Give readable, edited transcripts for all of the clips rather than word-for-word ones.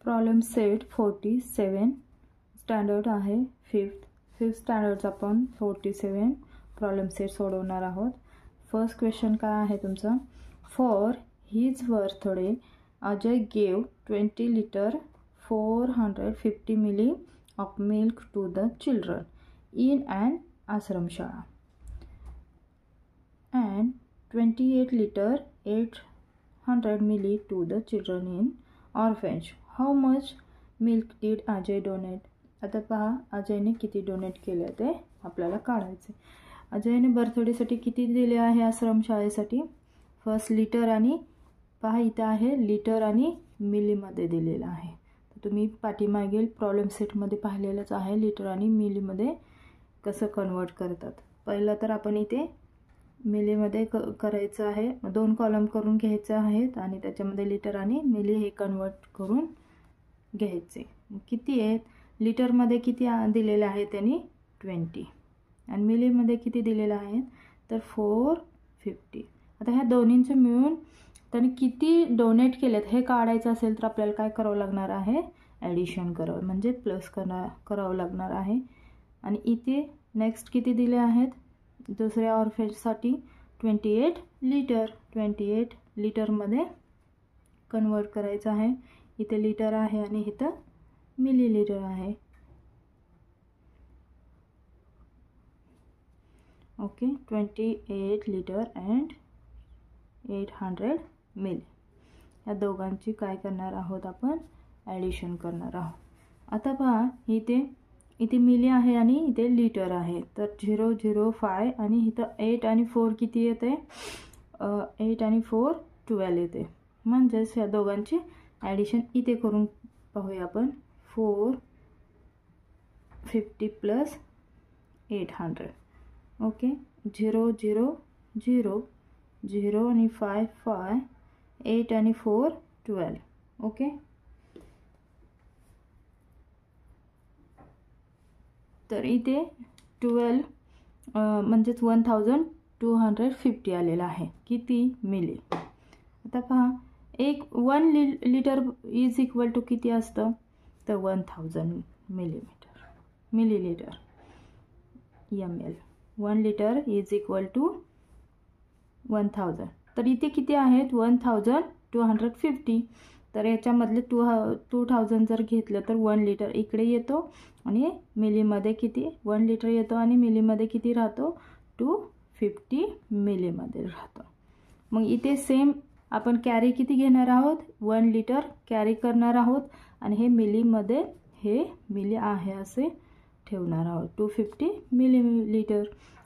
Problem set 47 standard आहे fifth स्टँडर्डचा आपण 47 problem set सोडवणार आहोत। फर्स्ट क्वेश्चन काय आहे तुमचा, for his birthday Ajay gave 20 litre 450 ml of milk to the children in an ashramshala and 28 liter 800 milli to the children in orphanage. How much milk did Ajay donate? आता पहा अजयने किती donate केले ते आपल्याला काढायचे। अजयने बर्थडेसाठी किती दिले आहे आश्रमशाळेसाठी, फर्स्ट लिटर आणि पहा इथे आहे लिटर आणि मिलीमध्ये दिलेला आहे। तर तुम्ही पाठीमागील प्रॉब्लेम सेटमध्ये पाहिलेलंच आहे लिटर आणि मिलीमध्ये कसं कन्वर्ट करतात। पहिला तर आपण इथे मिलीमध्ये करायचं आहे, 2 कॉलम करून घ्यायचे आहेत आणि त्याच्यामध्ये लिटर आणि मिली हे कन्वर्ट करून घ्यायचे। किती आहेत, लिटरमध्ये किती दिलेले आहे त्यांनी 20 आणि मिलीमध्ये किती दिलेले आहेत तर 450। आता ह्या दोन्हींचे मिळून त्यांनी किती डोनेट केलेत हे काढायचं असेल तर आपल्याला काय करावं लागणार आहे, ॲडिशन करावं म्हणजे प्लस करावं लागणार आहे। आणि इथे नेक्स्ट किती दिले आहेत दुसऱ्या ऑर्फेजसाठी 28 लिटर, 28 लिटरमध्ये कन्वर्ट करायचं आहे। इथे लिटर आहे आणि इथं मिलीलिटर आहे। ओके, 28 लिटर अँड 800 मिली या दोघांची काय करणार आहोत आपण, ॲडिशन करणार आहोत। आता पहा इथे मिली आहे आणि इथे लिटर आहे, तर 005 आणि इथं 8 आणि 4 किती येते, 8 आणि 4 12 येते। म्हणजेच या दोघांची ॲडिशन इथे करून पाहूया आपण, 450 प्लस 800। ओके, 0 0 0 0 आणि 5 5 8 आणि 4 12। ओके, तर इथे 12 म्हणजेच 1250 आलेला आहे किती मिली। आता पहा 1 लिटर इज इक्वल टू किती असतं तर 1000 millilitre ml। 1 litre is equal to 1000, तर इथे किती आहेत 1250। तर याच्यामधले 2000 जर घेतलं तर 1 लिटर इकडे येतो आणि मिलीमध्ये किती 1 लिटर येतो आणि मिलीमध्ये किती राहतो 250 मिलीमध्ये राहतो। मग इथे सेम आपण कॅरी किती घेणार आहोत 1 लिटर कॅरी करणार आहोत आणि हे मिलीमध्ये हे मिली आहे असे ठेवणार आहोत 250 मिलीलिटर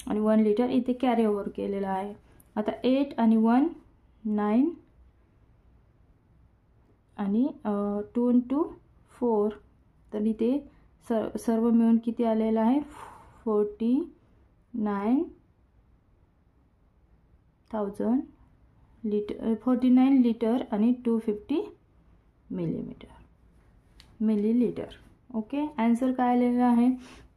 आणि 1 लिटर इथे कॅरी ओव्हर केलेला आहे। आता 8 आणि 1 9 आणि 2 into 4, तर इथे सर्व मिळून किती आलेलं आहे 49,000 लिटर 49 लिटर आणि 250 मिलीलिटर। ओके, आन्सर काय आलेला आहे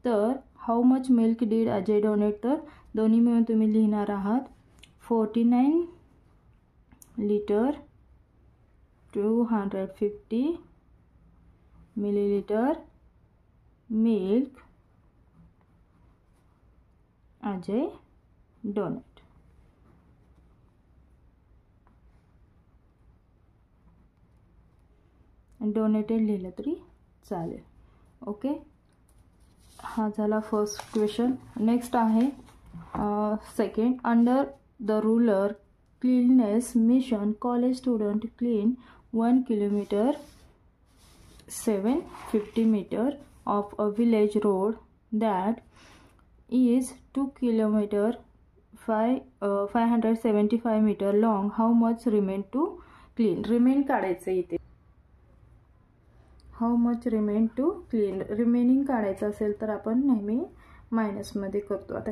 तर how much milk did Ajay donate, तर दोन्ही मिळून तुम्ही लिहिणार आहात 49 litre 250 millilitre milk Ajay donate. Donated लिहिलं तरी चालेल। ओके, हा झाला फर्स्ट क्वेश्चन। नेक्स्ट आहे second, under the rural cleanness mission college student clean 1 kilometre 750 metre of a village road that is 2 kilometer 575 meter long. How much remain to clean? Remain काढायचं इथे, how much remain to clean, remaining काढायचं असेल तर आपण नेहमी मायनसमध्ये करतो। आता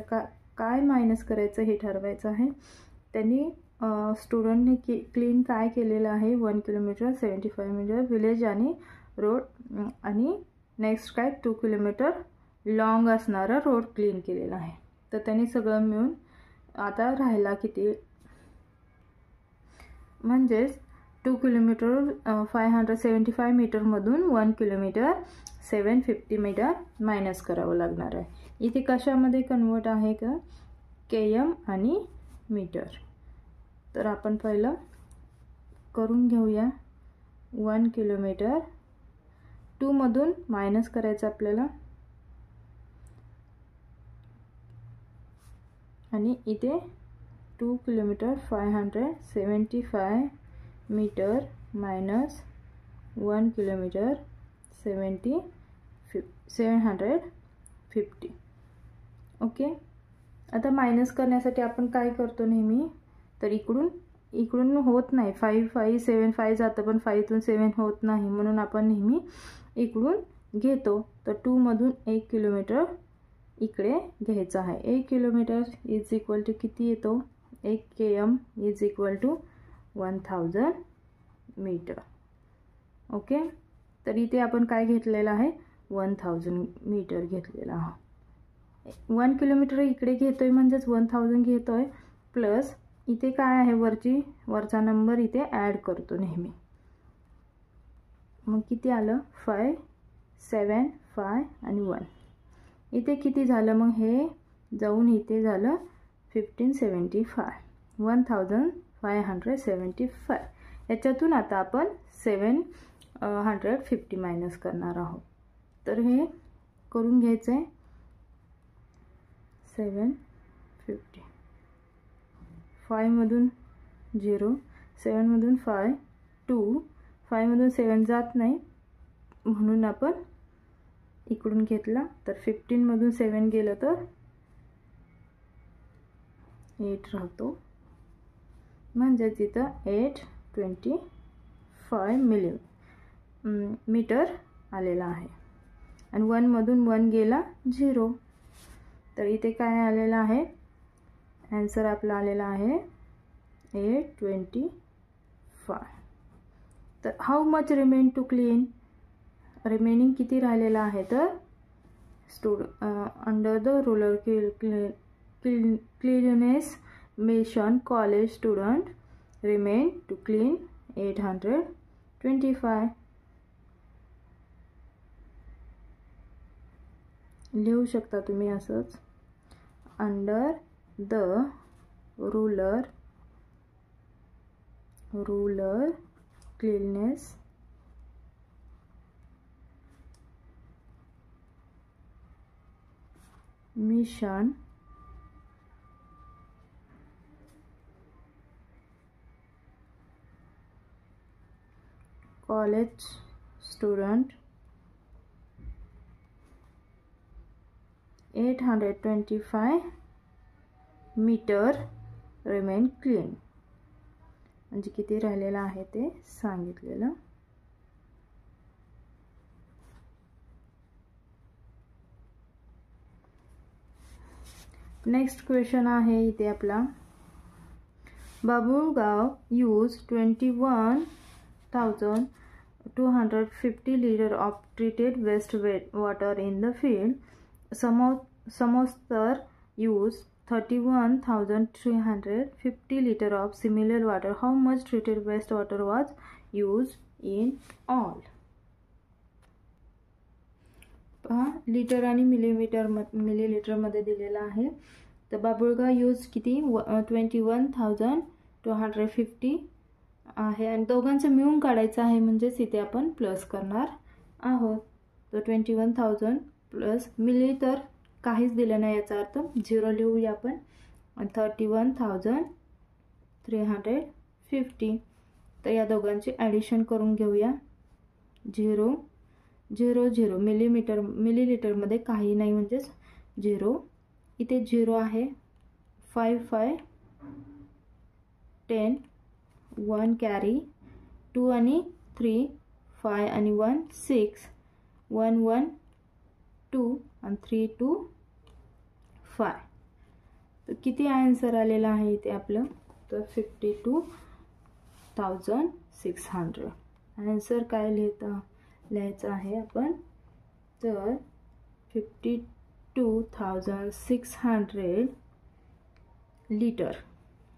काय मायनस करायचं हे ठरवायचं आहे। त्यांनी स्टुडंटने क्लीन काय केलेलं आहे 1 किलोमीटर 75 मीटर विलेज आणि रोड आणि नेक्स्ट काय 2 किलोमीटर लॉंग असणारा रोड क्लीन केलेला आहे। तर त्यांनी सगळं मिळून आता राहिला किती म्हणजेच 2 किलोमीटर 575 मीटरमधून 1 किलोमीटर 750 मीटर मायनस करावं लागणार आहे. इथे कशामध्ये कन्वर्ट आहे का, KM आणि मीटर. तर आपण पहिलं करून घेऊया. 1 किलोमीटर 2 मधून मायनस करायचं आपल्याला, आणि इथे 2 kilometre 575 metre minus 1 kilometre 750. Okay. आता मायनस करण्यासाठी आपण काय करतो नेहमी, तर इकडून होत नाही, 5 5 7 5 जातं पण 5 तून 7 होत नाही, म्हणून आपण नेहमी इकडून घेतो. तर 2 मधून 1 किलोमीटर इकडे घ्यायचं आहे. 1 किलोमीटर इज इक्वल टू किती येतो, 1 KM is equal to 1000 metre. Okay. तर इथे आपण काय घेतलेलं आहे, 1000 मीटर घेतलेला आहे. 1 किलोमीटर इकडे घेतोय म्हणजेच 1000 घेतोय, प्लस इथे काय आहे, वरचा नंबर इथे ॲड करतो नेहमी. मग किती आलं, 5 7 5 आणि 1. इथे किती झालं, मग हे जाऊन इथे झालं 1575, 1575. याच्यातून आता आपण 750 मायनस करणार आहोत. तर हे करून घ्यायचं आहे. 750, 5 मधून 0, 7 मधून 5, 2, 5 मधून 7 जात नाही म्हणून आपण इकडून घेतला. तर 15 मधून 7 गेलं तर 8 राहतो, म्हणजे तिथं 825 मीटर आलेला आहे. आणि 1 मधून 1 गेला 0, तर इथे काय आलेलं आहे, आन्सर आपला आलेला आहे 825. तर how much remain to clean, remaining किती राहिलेला आहे, तर under the rural cleanness mission college student remain to clean 825. लिहू शकता तुम्ही असंच, under the rural cleanness mission college student 825 metre remain clean, म्हणजे किती राहिलेलं आहे ते सांगितलेलं. नेक्स्ट क्वेश्चन आहे इथे आपला, Babulgaon use 21,250 litre of treated waste water in the field. Samostar use 31,350 liter of similar water. How much treated waste water was used in all? पहा, लिटर आणि मिलीलीटर मध्ये दिलेला आहे. तर बाबुळगाव यूज किती, 21,250 आहे, आणि दोघांचं मिळून काढायचं आहे, म्हणजेच इथे आपण प्लस करणार आहोत. तर 21,000 प्लस मिली तर काहीच दिलं नाही, याचा अर्थ 0 लिहूया आपण. 31,350. तर या दोघांची ॲडिशन करून घेऊया. 0 0 0, मिलीलीटरमध्ये काही नाही, म्हणजेच 0. इथे 0 आहे. 5 5 10, 1 कॅरी, 2 आणि 3 5 आणि 1 6, 1 1 2 आणि 3 2 5. तर किती आन्सर आलेला आहे इथे आपलं, तर 52,600. आन्सर काय लिहायचं आहे आपण, तर 52,600 लिटर.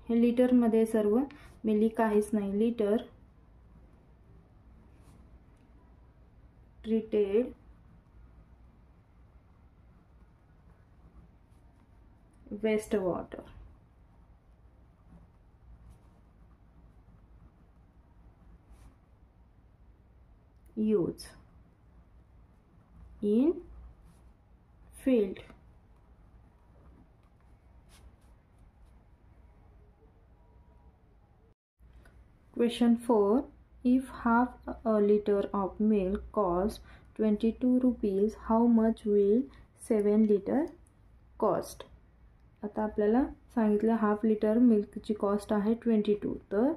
हे लिटरमध्ये सर्व, मिली काहीच नाही, litre treated wastewater. Use in field. Question 4. If half a liter of milk costs 22 rupees, how much will 7 liter cost? आता आपल्याला सांगितलं हाफ लिटर मिल्कची कॉस्ट आहे 22, तर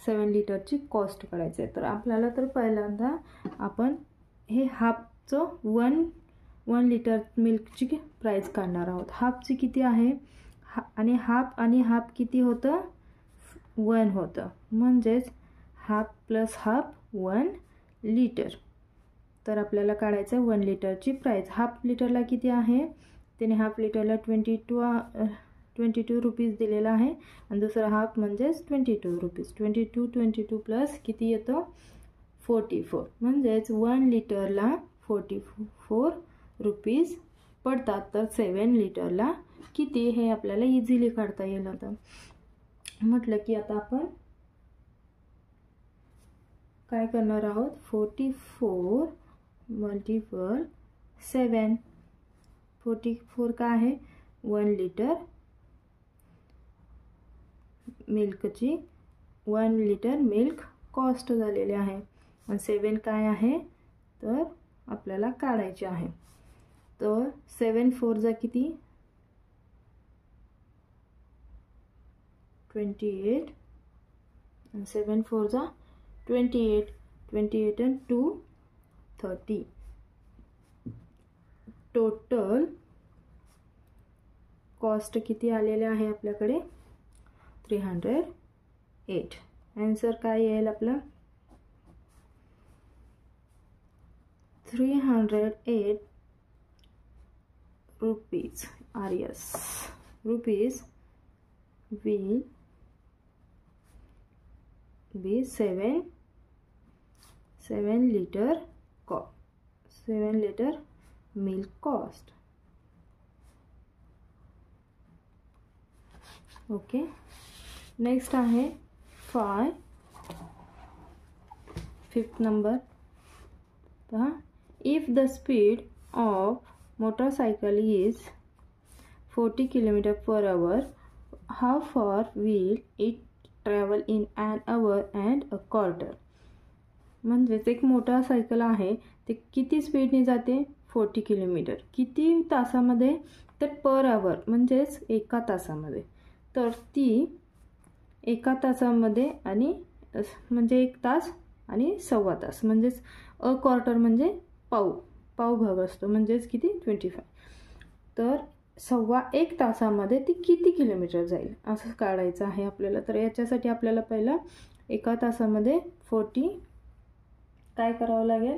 7 लिटरची कॉस्ट काढायची आहे. तर आपल्याला तर पहिल्यांदा आपण हे हाफचं वन लिटर मिल्कची प्राइस काढणार आहोत. हाफची किती आहे आणि हाफ किती होतं 1 होतं, म्हणजेच हाफ प्लस हाफ 1 लिटर. तर आपल्याला काढायचं 1 लिटरची प्राइस. हाफ लिटरला किती आहे, त्याने हाफ लिटरला 22 रुपीज दिलेला आहे आणि दुसरा हाफ म्हणजेच 22 रुपीज. 22 प्लस किती येतं 44, म्हणजेच 1 लिटरला 44 रुपीज पडतात. तर 7 लिटरला किती हे आपल्याला इझिली काढता येईल. आता म्हटलं की आता आपण काय करणार आहोत, 44 मल्टिपल 7. 44 काय आहे 1 लिटर मिल्कची 1 लिटर मिल्क कॉस्ट झालेली आहे आणि 7 काय आहे तर आपल्याला काढायचे आहे. तर 7 4 जा किती 28 आणि 7 4 जा 28 and 2 30. टोटल कॉस्ट किती आलेले आहे आपल्याकडे 308. आन्सर काय येईल आपला 308 rupees. yes rupees will be 7 liter milk cost. Okay, next आहे 5th नंबर. पहा, if the speed of motorcycle is 40 km/h, how far will it travel in an hour and a quarter? म्हणजेच एक motorcycle आहे ते किती स्पीडने जाते 40 kilometre, किती तासामध्ये तर पर आवर म्हणजेच एका तासामध्ये. तर ती एका तासामध्ये आणि म्हणजे 1 तास आणि सव्वा तास, म्हणजेच अ क्वार्टर म्हणजे पाव भाग असतो, म्हणजेच किती 25. तर 1.25 तासामध्ये ती किती किलोमीटर जाईल असं काढायचं आहे आपल्याला. तर याच्यासाठी आपल्याला पहिला एका तासामध्ये 40 काय करावं लागेल,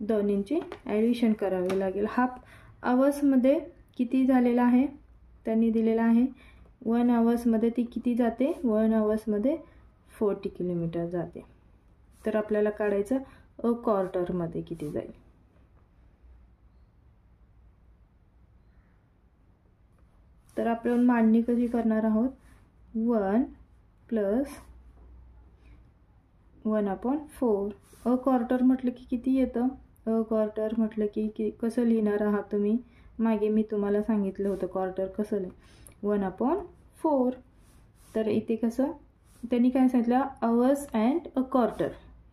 दोन्हींची ॲडिशन करावी लागेल. हाफ आवर्समध्ये किती झालेला आहे त्यांनी दिलेला आहे 1 आवर्समध्ये ती किती जाते 1 आवर्समध्ये 40 किलोमीटर जाते. तर आपल्याला काढायचं अ क्वार्टरमध्ये किती जाईल. तर आपण मांडणी कशी करणार आहोत 1 + 1/4. अ क्वार्टर म्हटलं की किती येतं, अ क्वार्टर म्हटलं की कसं लिहिणार आहात तुम्ही, मागे मी तुम्हाला सांगितलं होतं क्वार्टर कसं 1/4. तर इथे कसं त्यांनी काय सांगितलं आवर्स अँड अ क्वार्टर,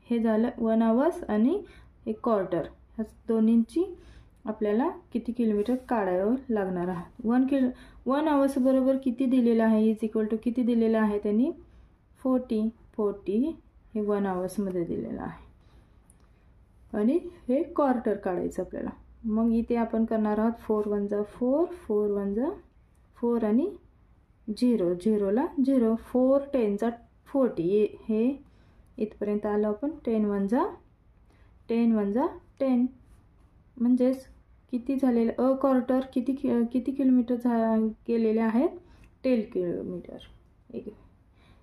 हे झालं 1 आवर्स आणि 1 क्वार्टर. ह्या दोन्हींची आपल्याला किती किलोमीटर काढावं लागणार आहे. 1 आवर्स बरोबर किती दिलेलं आहे इज इक्वल टू किती दिलेलं आहे त्यांनी 40 हे 1 आवर्समध्ये दिलेलं आहे आणि हे क्वार्टर काढायचं आपल्याला. मग इथे आपण करणार आहोत 4 1 जा 4 4 1 जा 4 आणि 0 0ला 0 4 10 जा 40. हे इथपर्यंत आलं आपण 10 1 जा 10 म्हणजेच किती झालेलं अ क्वार्टर किती किलोमीटर गेलेले आहेत 10 किलोमीटर.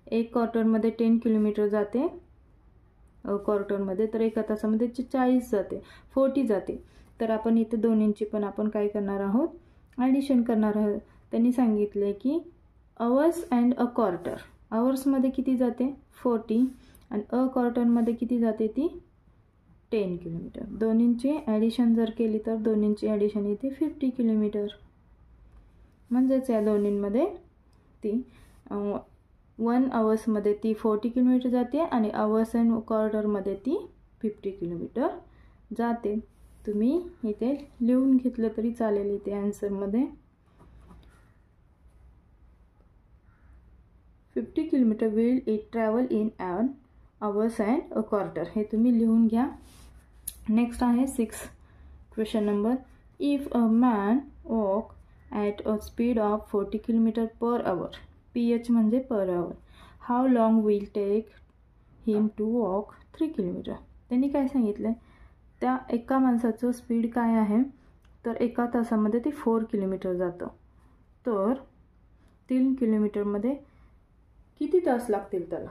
एक क्वार्टरमध्ये 10 किलोमीटर जाते क्वार्टरमध्ये, तर एका तासामध्ये 40 जाते, 40 जाते. तर आपण इथे दोन्हींची पण आपण काय करणार आहोत, ॲडिशन करणार आहोत. त्यांनी सांगितले की अवर्स अँड अ क्वार्टर. अवर्समध्ये किती जाते 40 आणि अ क्वार्टरमध्ये किती जाते ती 10 किलोमीटर. दोन्हींची ॲडिशन जर केली तर दोन्हींची ॲडिशन येते 50 किलोमीटर. म्हणजेच या दोन्हींमध्ये ती 1 अवर्समध्ये ती 40 किलोमीटर जाते आणि अवर्स अँड क्वार्टरमध्ये ती 50 किलोमीटर जाते. तुम्ही इथे लिहून घेतलं तरी चालेल. इथे आन्सरमध्ये 50 kilometre will it travel in an hours and a quarter. हे तुम्ही लिहून घ्या. नेक्स्ट आहे 6 question number. If a man walk at a speed of 40 kilometre per hour, PH म्हणजे per hour, how long will take him to walk 3 kilometre. त्यांनी काय सांगितलं, त्या एका माणसाचं स्पीड काय आहे, तर एका तासामध्ये ते 4 किलोमीटर जातं. तर 3 किलोमीटरमध्ये किती तास लागतील त्याला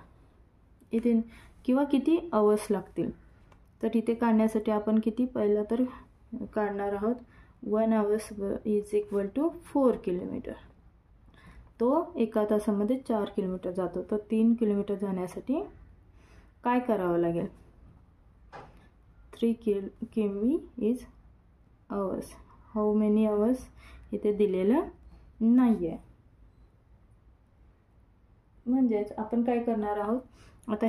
इथे, किंवा किती अवर्स लागतील. तर इथे काढण्यासाठी आपण किती पहिला तर काढणार आहोत 1 hours is equal to 4 kilometre. तो एका तासामध्ये 4 किलोमीटर जातो. तर 3 किलोमीटर जाण्यासाठी काय करावं लागेल, 3 km is hours. How many hours इथे दिलेलं नाही आहे. म्हणजेच आपण काय करणार आहोत, आता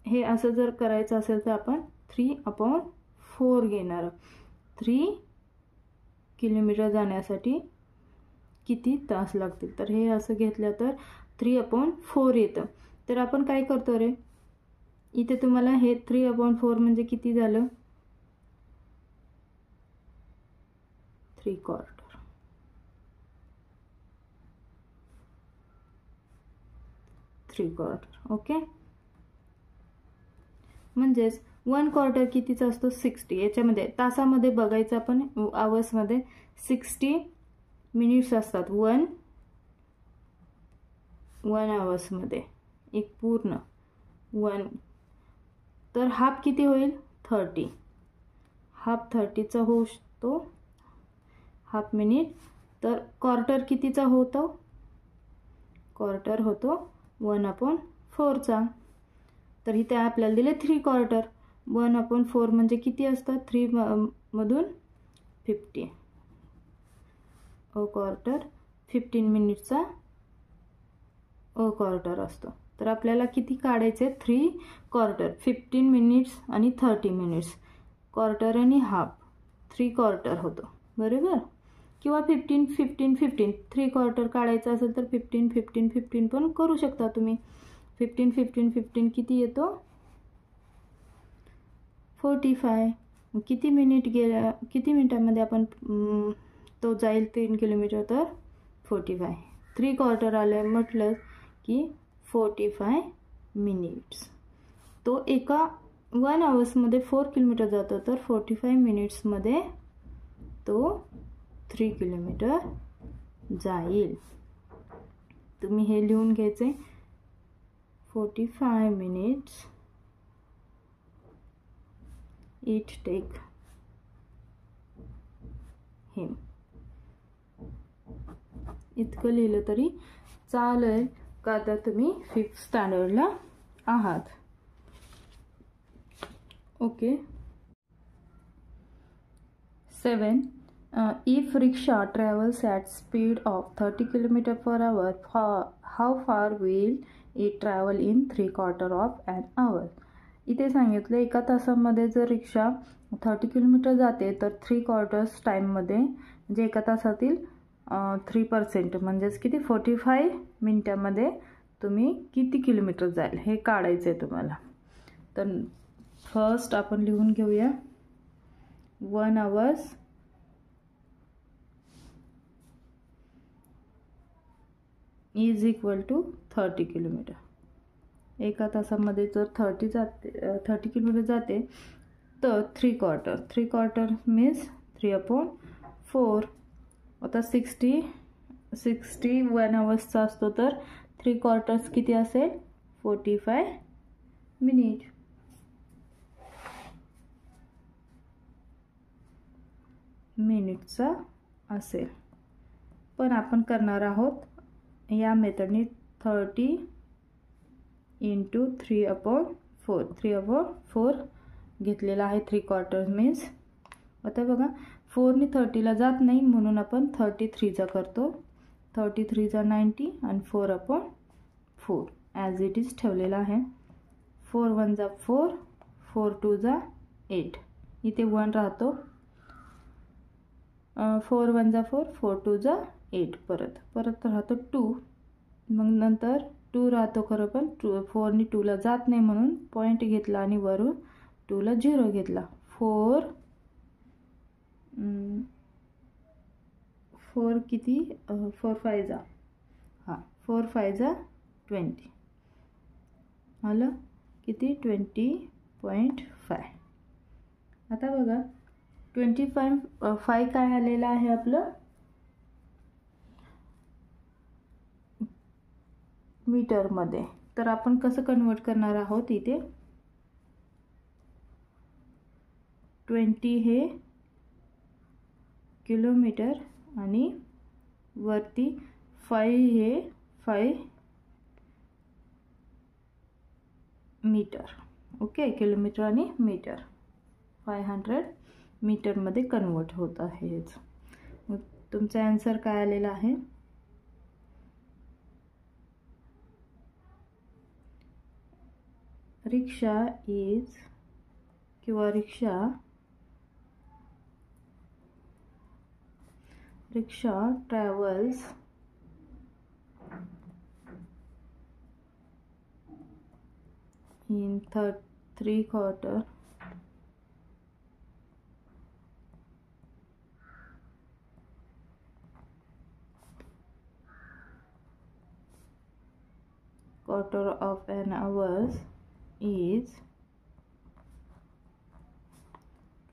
हे असं जर करायचं असेल तर आपण 3/4 घेणार आहोत. 3 किलोमीटर जाण्यासाठी किती तास लागतील, तर हे असं घेतलं तर 3/4 येतं. तर आपण काय करतो रे, इथे तुम्हाला हे 3/4 म्हणजे किती झालं, 3 क्वार्टर. 3 quarter okay. म्हणजेच 1 क्वार्टर कितीचा असतो 60. याच्यामध्ये तासामध्ये बघायचं आपण, आवर्समध्ये 60 मिनिट्स असतात. 1 आवर्समध्ये एक पूर्ण 1. तर हाफ किती होईल 30. हाफ 30चा होऊ शकतो हाफ मिनिट. तर क्वार्टर कितीचा होतो, क्वार्टर होतो 1/4चा. तर इथे आपल्याला दिले 3 क्वार्टर. 1/4 म्हणजे किती असतात, 3 मधून 50. अ क्वार्टर 15 मिनिटचा अ क्वार्टर असतो. तर आपल्याला किती काढायचे 3 क्वार्टर, 15 मिनिट्स आणि 30 मिनिट्स. क्वार्टर आणि हाफ 3 क्वार्टर होतो बरोबर. किंवा 15-15-15 3 क्वार्टर काढायचं असेल तर 15-15-15 पण करू शकता तुम्ही. 15-15-15 किती येतो 45. किती मिनिट गेल्या, किती मिनिटांमध्ये आपण तो जाईल 3 किलोमीटर, तर 45. 3 क्वार्टर आले म्हटलं की 45 मिनिट्स. तो एका 1 आवर्समध्ये 4 किलोमीटर जातो. तर 45 मिनिट्समध्ये तो 3 किलोमीटर जाईल. तुम्ही हे लिहून घ्यायचे 45 मिनिट्स इट टेक हिम. इतकं लिहिलं तरी चालेल का, तर तुम्ही 5th स्टँडर्डला आहात. Okay. 7. If rickshaw travels at speed of 30 km per hour, how far will it travel in 3/4 of an hour? इथे सांगितलं एका तासामध्ये जर रिक्षा 30 किलोमीटर जाते तर 3/4 टाईममध्ये, म्हणजे एका तासातील 3% म्हणजेच किती 45 मिनिटांमध्ये तुम्ही किती किलोमीटर जाईल हे काढायचं आहे तुम्हाला. तर फर्स्ट आपण लिहून घेऊया 1 hours is equal to 30 kilometre. एका तासामध्ये जर 30 किलोमीटर जाते तर 3 क्वार्टर. 3 quarter means 3/4. आता 60 1 आवर्सचा असतो तर 3 क्वार्टर्स किती असेल 45 मिनिट. मिनिटचा असेल. पण आपण करणार आहोत या मेथडने 30 × 3/4. 3/4 घेतलेला आहे. 3/4 मीन्स आता बघा 4ने 30ला जात नाही म्हणून आपण 33चा करतो. 33 90 आणि 4/4 ॲज इट इज ठेवलेला आहे. 4 1 4, 4 2 8. इथे 1 राहतो. 4 1 4, 4 2 8. परत राहतो 2. मग नंतर 2 राहतो खरं पण 4ने 2ला जात नाही म्हणून पॉईंट घेतला आणि वरून 2ला 0 घेतला. 4 किती 4 5 हां 4 5 20 आलं किती 20.5. आता बघा 25 काय आलेलं आहे आपलं मीटरमध्ये. तर आपण कसं कन्वर्ट करणार आहोत इथे 20 हे किलोमीटर आणि वरती 5 हे 5 मीटर. ओके किलोमीटर आणि मीटर 500 मीटरमध्ये कन्वर्ट होत आहे हेच. मग तुमचा आन्सर काय आलेला आहे रिक्षा इज किंवा rickshaw travels in 3/4 of an hour is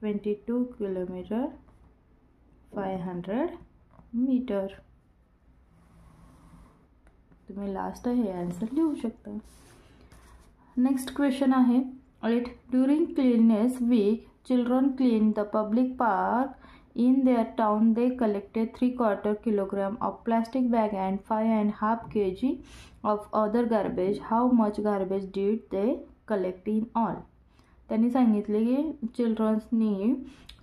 22 kilometer 500 meter. तुम्ही लास्ट हे आन्सर लिहू शकता. नेक्स्ट क्वेश्चन आहे 8. During cleanness week children clean the public park in their town. They collected 3/4 kilogram of plastic bag and 5.5 kg of other garbage. How much garbage did they collect in all? त्यांनी सांगितले की चिल्ड्रन्सनी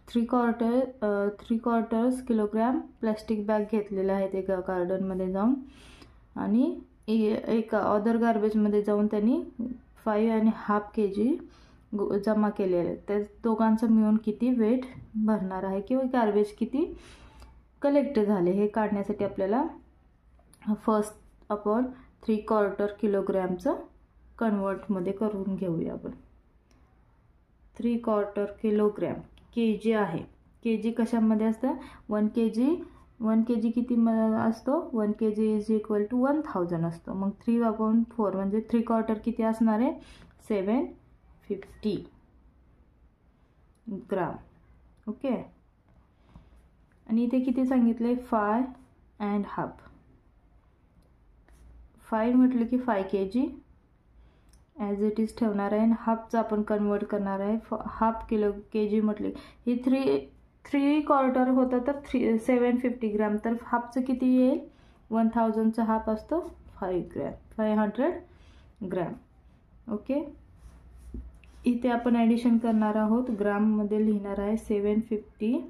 3/4 kilogram plastic bag घेतलेला आहे ते गार्डनमध्ये जाऊन आणि एक अदर गार्बेजमध्ये जाऊन त्यांनी 5.5 kg जमा केलेले. त्या दोघांचं मिळून किती वेट भरणार आहे किंवा गार्बेज किती कलेक्ट झाले हे काढण्यासाठी आपल्याला फर्स्ट आपण 3/4 किलोग्रॅमचं कन्वर्टमध्ये करून घेऊया. आपण 3/4 किलोग्रॅम kg आहे. kg कशामध्ये असतं 1 kg किती असतो 1 kg इज इक्वल टू 1000 असतो. मग 3/4 म्हणजे 3/4 किती असणार आहे 750 ग्राम. ओके आणि इथे किती सांगितले 5.5. 5 म्हटलं की 5 kg ॲज इट इज ठेवणार आहे आणि हाफचं आपण कन्वर्ट करणार आहे. हाफ kg म्हटले ही 3/4 होतं तर 750 ग्राम. तर हाफचं किती येईल 1000चा हाफ असतो 500 ग्रॅम. ओके इथे आपण ॲडिशन करणार आहोत ग्राममध्ये लिहिणार आहे 750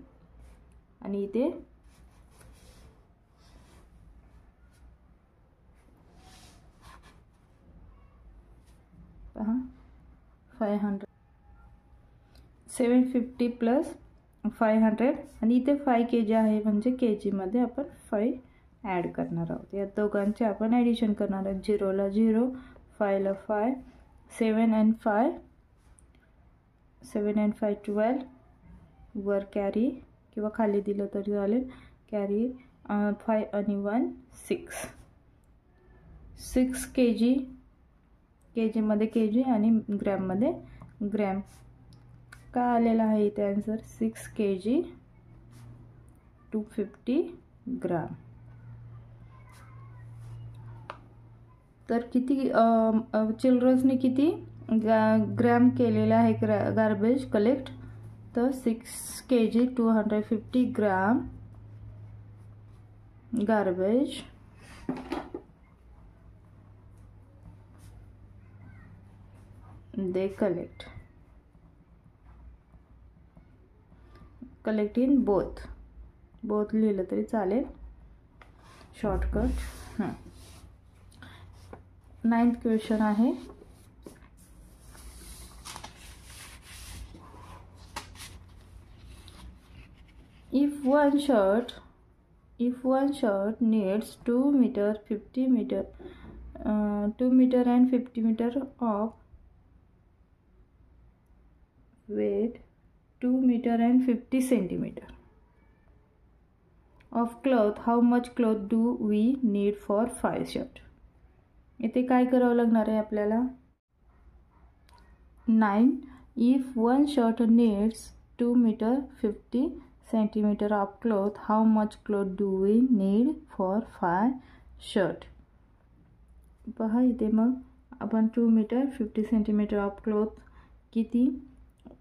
आणि इथे पहा 500 750 प्लस 500 आणि इथे 5 kg आहे म्हणजे kg मध्ये आपण 5 ॲड करणार आहोत. या दोघांचे आपण ॲडिशन करणार आहोत. 0ला 0 5ला 5 7 and 5 7 and 5 12 वर कॅरी किंवा खाली दिलं तरी चालेल कॅरी 5 आणि 1 6 kg मध्ये kg आणि ग्रॅममध्ये ग्रॅम. का आलेला आहे इथे आन्सर 6 kg 250 ग्राम. तर किती चिल्ड्रन्सने किती ग्रॅम केलेला आहे गार्बेज कलेक्ट तर 6 kg 250 gram garbage they collect in both लिहिलं तरी चालेल, शॉर्टकट. 9th क्वेश्चन आहे, if one shirt needs 2 meter 50 meter 2 meter and 50 meter of weight 2 meter and 50 centimeter of cloth, how much cloth do we need for 5 shirt? इथे काय करावं लागणार आहे आपल्याला? 9 if one shirt needs 2 meter 50 centimeter of cloth, how much cloth do we need for 5 shirt? पहा इथे मग आपण 2 meter 50 centimeter of cloth किती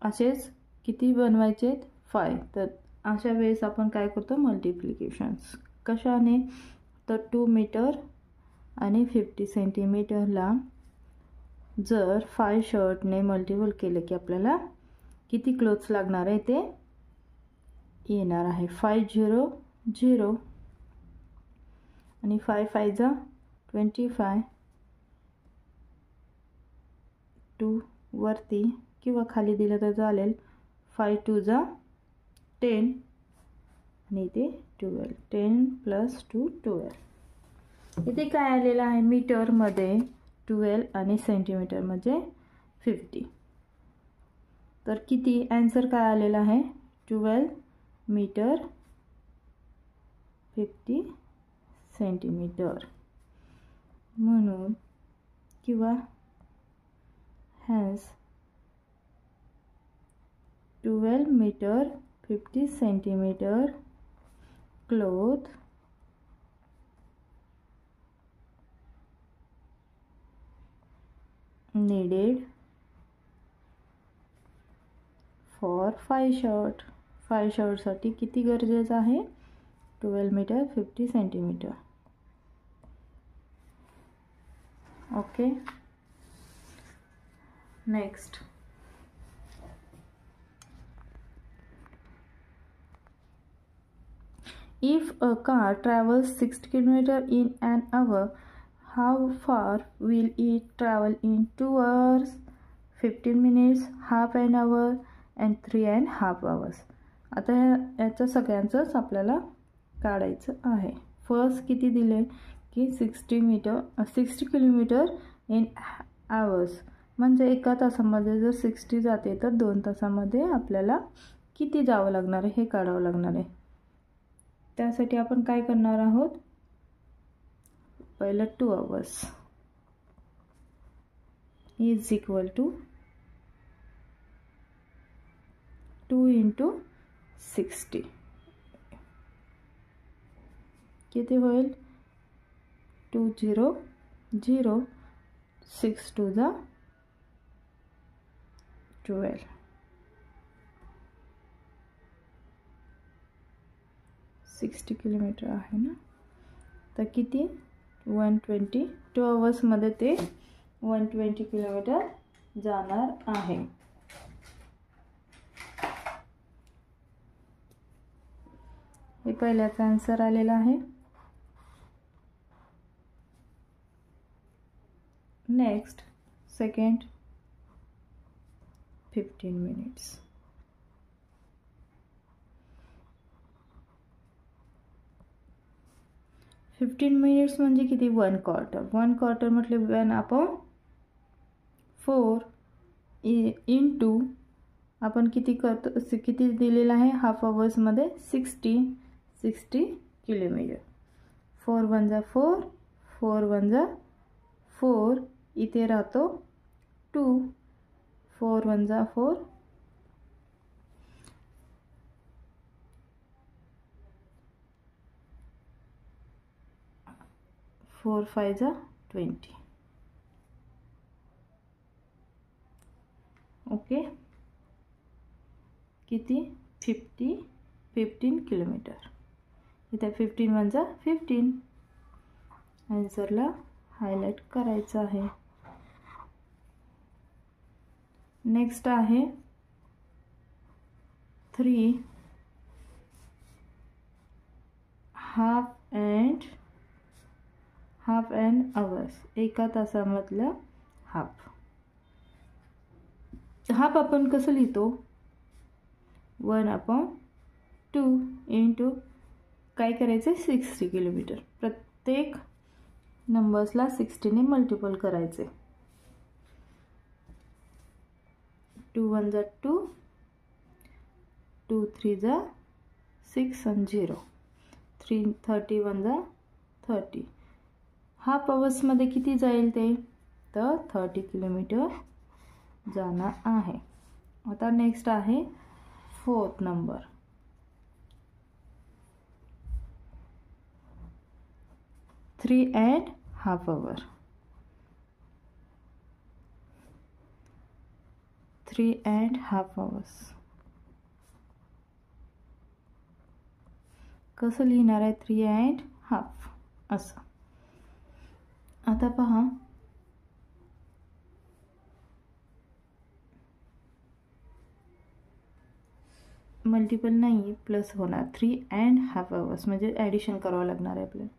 असेच किती बनवायचे? 5. तर अशा वेळेस आपण काय करतो? मल्टिप्लिकेशन्स. कशाने? तर 2 मीटर आणि 50 सेंटीमीटरला जर 5 शर्टने मल्टिपल केलं की आपल्याला किती क्लोथ्स लागणार आहे ते येणार आहे. 500 आणि 5 5 जा 25 2 वरती किंवा खाली दिलं तर चालेल. 5 2 जा 10 आणि इथे 12. 10 + 2 12. इथे काय आलेलं आहे? मीटरमध्ये 12 आणि सेंटीमीटरमध्ये 50. तर किती आन्सर काय आलेला आहे? 12 मीटर 50 सेंटीमीटर म्हणून किंवा hence 12 meter 50 centimeter cloth needed for 5 shirt. 5 shirt साठी किती गरजेचं आहे? 12 meter 50 centimeter. Okay. Next, if a car travels 60 km in an hour, how far will it travel in 2 hours, 15 minutes, half an hour and 3.5 hours? आता याचं सगळ्यांचंच आपल्याला काढायचं आहे. First किती दिले की 60 किलोमीटर इन आवर्स, म्हणजे एका तासामध्ये जर 60 जाते तर 2 तासामध्ये आपल्याला किती जावं लागणार आहे हे काढावं लागणार आहे. त्यासाठी आपण काय करणार आहोत? पहिलं 2 hours इज इक्वल टू 2 × 60. किती होईल? 2 0 0 6 2 जा 12. 60 किलोमीटर आहे ना, तर किती? 120. 2 hours ते 120 किलोमीटर जाणार आहे. हे पहिल्याचा आन्सर आलेला आहे. Next, second 15 minutes. Fifteen minutes म्हणजे किती? 1 quarter. 1 quarter म्हटले 1/4 इंटू आपण किती करतो? किती दिलेला आहे? Half आवर्समध्ये 60 kilometre. 4 1 जा 4 4 1 जा 4. इथे राहतो 2. 4 1 जा 4. 4 5 जा 20. ओके, किती 15 किलोमीटर. इथे 15 वन जा 15. आन्सरला हायलाइट करायचं आहे. नेक्स्ट आहे 3 हाफ अँड आवर्स. एका तासामधलं हाफ. हाफ आपण कसं लिहितो? 1/2 इंटू काय करायचं 60 किलोमीटर. प्रत्येक नंबर्सला 60 ने मल्टिपल करायचे. 2 1 जा 2, 2 3 जा 6 आणि 0. 31 जा 30. हाफ आवर्समध्ये किती जाईल ते? तर 30 किलोमीटर जाणार आहे. आता नेक्स्ट आहे 4th नंबर. 3.5 hour. 3.5 hours. कसं लिहिणार आहे? 3.5 असं. आता पहा, मल्टिपल नाही प्लस होणार. 3.5 hours म्हणजे ॲडिशन करावं लागणार आहे आपल्याला.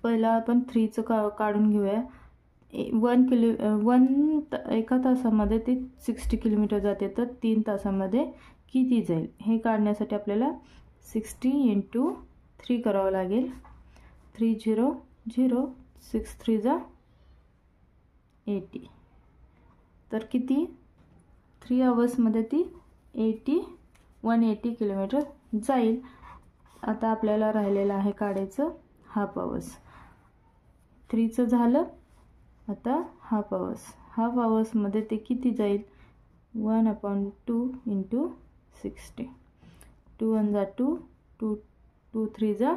पहिला आपण 3चं काढून घेऊया. 1 एका तासामध्ये ते 60 किलोमीटर जाते, तर 3 तासामध्ये किती जाईल हे काढण्यासाठी आपल्याला 60 × 3 करावं लागेल. 3 0 0, 6 3 जा 80. तर किती 3 आवर्समध्ये ती 180 किलोमीटर जाईल. आता आपल्याला राहिलेलं आहे काढायचं हाफ आवर्स. 3चं झालं. आता हाफ आवर्स. हाफ आवर्समध्ये ते किती जाईल? 1/2 इंटू 60. 2 1 जा 2, 2 3 जा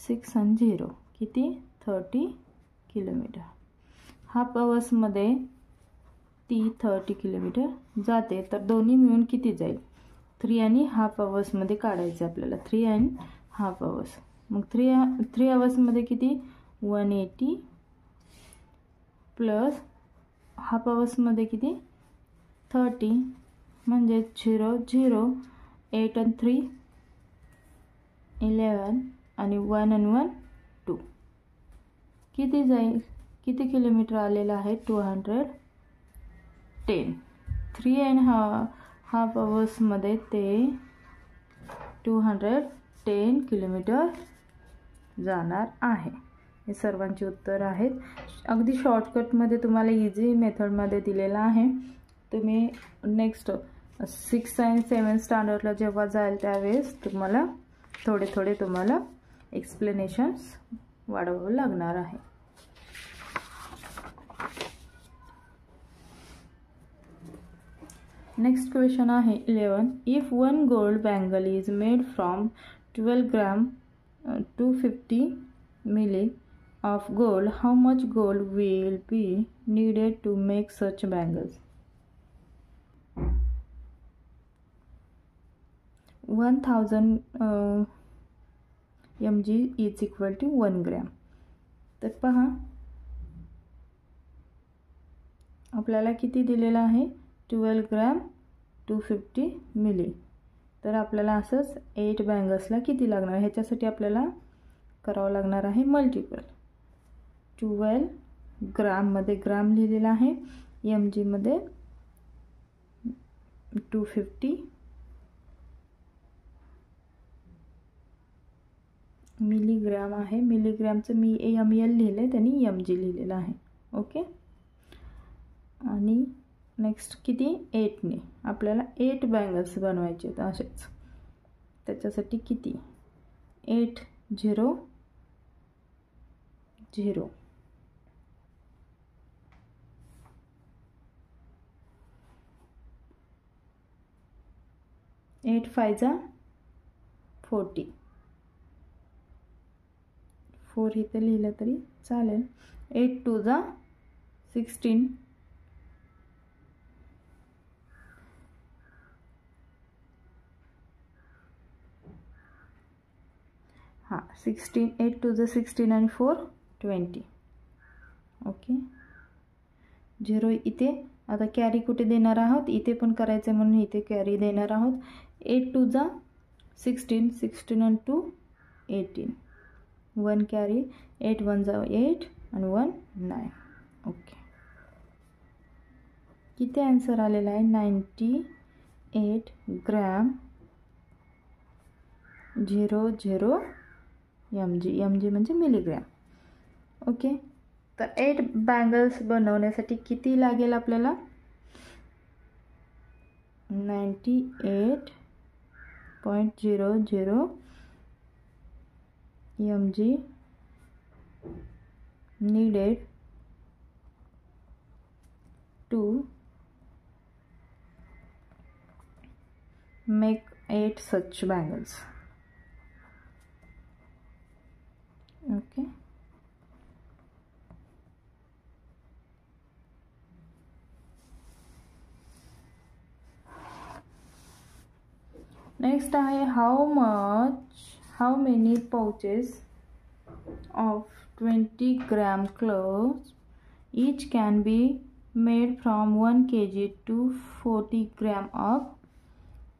6 आणि 0. किती 30 किलोमीटर. हाफ आवर्समध्ये ती 30 किलोमीटर जाते, तर दोन्ही मिळून किती जाईल? 3.5 आवर्समध्ये काढायचं आपल्याला. 3.5 आवर्स. मग 3 आवर्समध्ये किती 180 प्लस हाफ आवर्समध्ये किती 30 म्हणजे 0 0, 8 आणि 3 11 आणि 1 आणि 1 2. किती जाईल? किती किलोमीटर आलेलं आहे? 210. 3.5 आवर्समध्ये ते 210 किलोमीटर जाणार आहे. हे सर्वांची उत्तर आहेत. अगदी शॉर्टकटमध्ये तुम्हाला इझी मेथडमध्ये दिलेला आहे. तुम्ही नेक्स्ट 6 आणि 7 स्टँडर्डला जेव्हा जाल त्यावेळेस तुम्हाला थोडे तुम्हाला एक्सप्लेनेशन्स वाढवावं लागणार आहे. नेक्स्ट क्वेश्चन आहे 11. If 1 gold bangle is made from 12 gram 250 milli of gold, how much gold will be needed to make such bangles? 1000 mg is equal to 1 gram. तर पहा आपल्याला किती दिलेलं आहे? 12 ग्रॅम 250 मिली. तर आपल्याला असंच 8 बँगल्सला किती लागणार? ह्याच्यासाठी आपल्याला करावं लागणार आहे मल्टिपल. 12 ग्राममध्ये ग्राम लिहिलेला आहे, एम जीमध्ये 250 मिलीग्रॅम आहे. मिलीग्रॅमचं मी ml लिहिलं आहे, त्यांनी mg लिहिलेलं आहे. ओके. आणि नेक्स्ट किती 8ने आपल्याला 8 बँगल्स बनवायचे आहेत असेच. त्याच्यासाठी किती 8 0 0. 8 5 जा 40. 4 इथे लिहिलं तरी चालेल. 8 2 जा 16. हां 16 8 टू द 16 आणि 4 20. ओके 0 इथे. आता कॅरी कुठे देणार आहोत, इथे पण करायचं म्हणून इथे कॅरी देणार आहोत. 8 टू द 16 16 आणि 2 18. 1 कॅरी 8 1 जा 8 आणि 1 9. ओके किती आन्सर आलेला आहे 98 ग्रॅम 00 mg. mg म्हणजे मिलीग्रॅम. ओके तर 8 बँगल्स बनवण्यासाठी किती लागेल आपल्याला 98.00 mg needed to make 8 such bangles. Okay. Next आहे how many pouches of 20 gram cloves each can be made from 1 kg to 40 gram of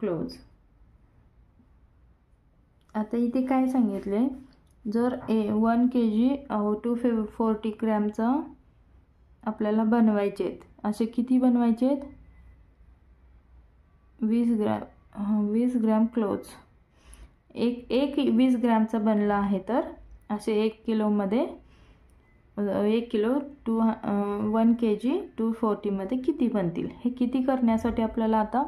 cloves. आता इथे काय सांगितले, जर 1 kg टू 40 ग्रॅमचं आपल्याला बनवायचे आहेत. असे किती बनवायचे आहेत 20 ग्रॅम क्लोथ्स. एक 20 ग्रॅमचा बनला आहे तर असे 1 किलोमध्ये 1 किलो 1 kg 240 मध्ये किती बनतील. हे किती करण्यासाठी आपल्याला आता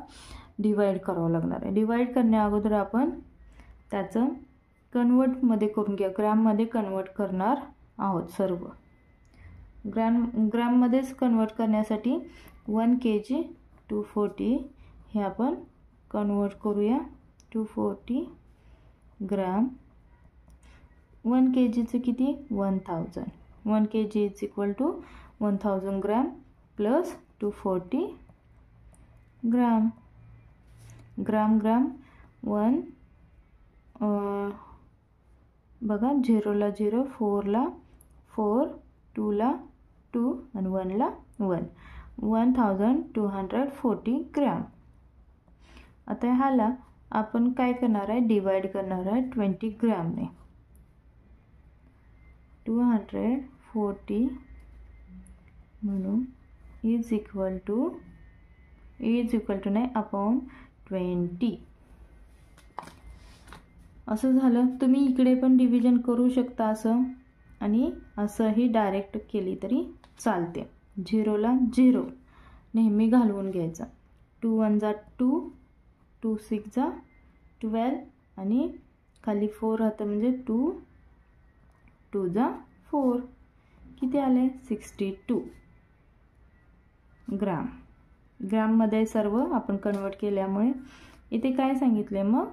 डिवाइड करावं लागणार आहे. डिवाइड करण्या अगोदर आपण त्याचं कन्वर्टमध्ये करून घ्या. ग्रॅममध्ये कन्वर्ट करणार आहोत सर्व. ग्रॅममध्येच कन्वर्ट करण्यासाठी 1 kg 240 हे आपण कन्वर्ट करूया. 240 ग्रॅम 1 kgचं किती 1000. 1 kg is equal to 1000 gram plus 240 gram. Gram 1 बघा 0 ला 0 4 ला 4 2 ला 2 आणि 1 ला 1 1240 ग्रॅम. आता ह्याला आपण काय करणार आहे डिवाइड करणार आहे 20 ग्रॅमने. 240 म्हणून इज इक्वल टू नाही अपॉन 20 असं झालं. तुम्ही इकडे पण डिव्हिजन करू शकता असं आणि असंही डायरेक्ट केली तरी चालते. 0 ला 0 नेहमी घालवून घ्यायचा. 2 1 जा 2 2 6 जा 12 आणि खाली 4 राहतं म्हणजे 2 2 जा 4 किती आले 62 ग्रॅम. ग्रॅममध्ये सर्व आपण कन्वर्ट केल्यामुळे इथे काय सांगितले मग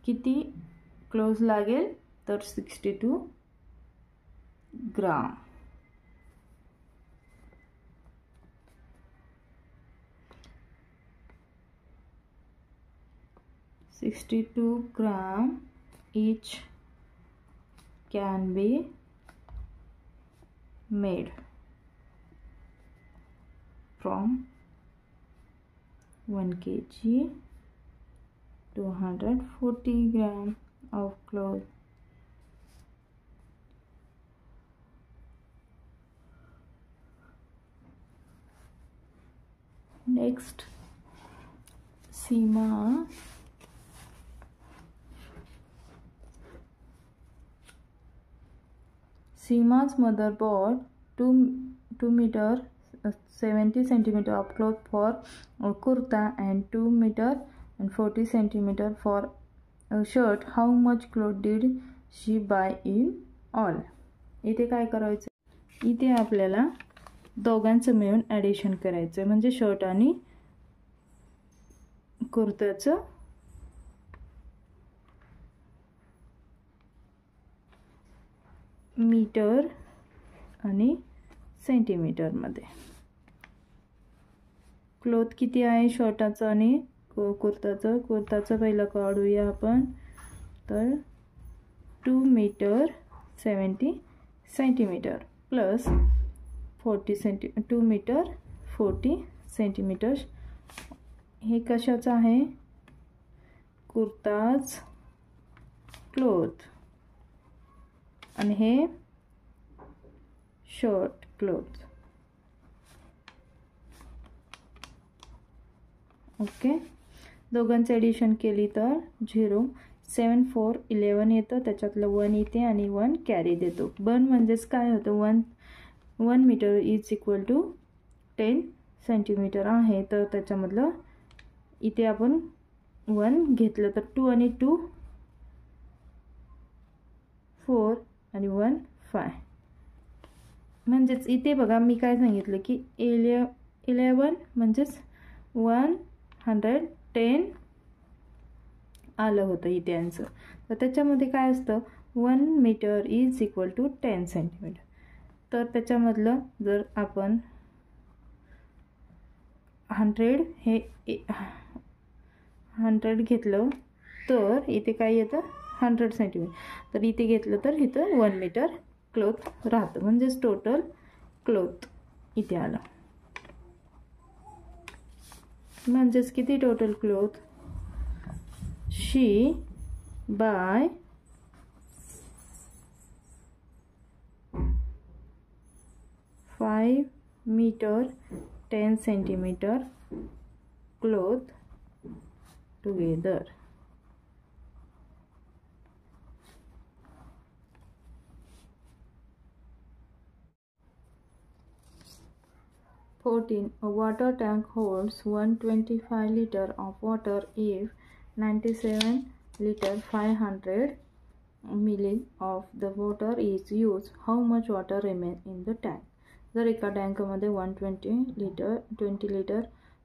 किती क्लोज लागेल तर 62 ग्राम. ग्राम each can be made from 1 kg 240 gram of cloth. Next, Seema's mother bought 2 meter 70 centimeter of cloth for a kurta and 2 meter and 40 centimeter for a shirt. How much cloth did she buy in all? इथे काय करायचं, इथे आपल्याला दोघांचं मिळून addition करायचं म्हणजे shirt आणि कुर्त्याचं मीटर आणि सेंटीमीटरमध्ये. क्लोथ किती आहे शर्टाचं आणि कुर्ताचं. कुर्ताचं पहिलं काढूया आपण तर 2 meter 70 centimeter plus 2 meter 40 centimeters. हे कशाचं आहे? कुर्ताज क्लॉथ आणि हे शर्ट क्लॉथ. ओके, दोघांचं ॲडिशन केली तर 0 7 4 11 येतं, त्याच्यातलं 1 इथे आणि 1 कॅरी देतो. 1 म्हणजेच काय होतं? 1 metre is equal to 10 centimetre आहे. तर त्याच्यामधलं इथे आपण 1 घेतलं तर 2 आणि 2 4 आणि 1 5. म्हणजेच इथे बघा मी काय सांगितलं की 11 म्हणजेच 110 आलं होतं इथे आन्सर. तर त्याच्यामध्ये काय असतं? 1 metre is equal to 10 centimetre. तर त्याच्यामधलं जर आपण 100 घेतलं तर इथे काय येतं? 100 सेंटीमीटर. तर इथे घेतलं तर इथं 1 मीटर क्लॉथ राहतं, म्हणजेच टोटल क्लॉथ इथे आलं. म्हणजेच किती total cloth? She bye 5 meter 10 centimeter cloth together. A water tank holds 125 liter of water. If 97 liter 500 milli of the water is used, how much water remains in the tank? जर एका टँकमध्ये 120 litre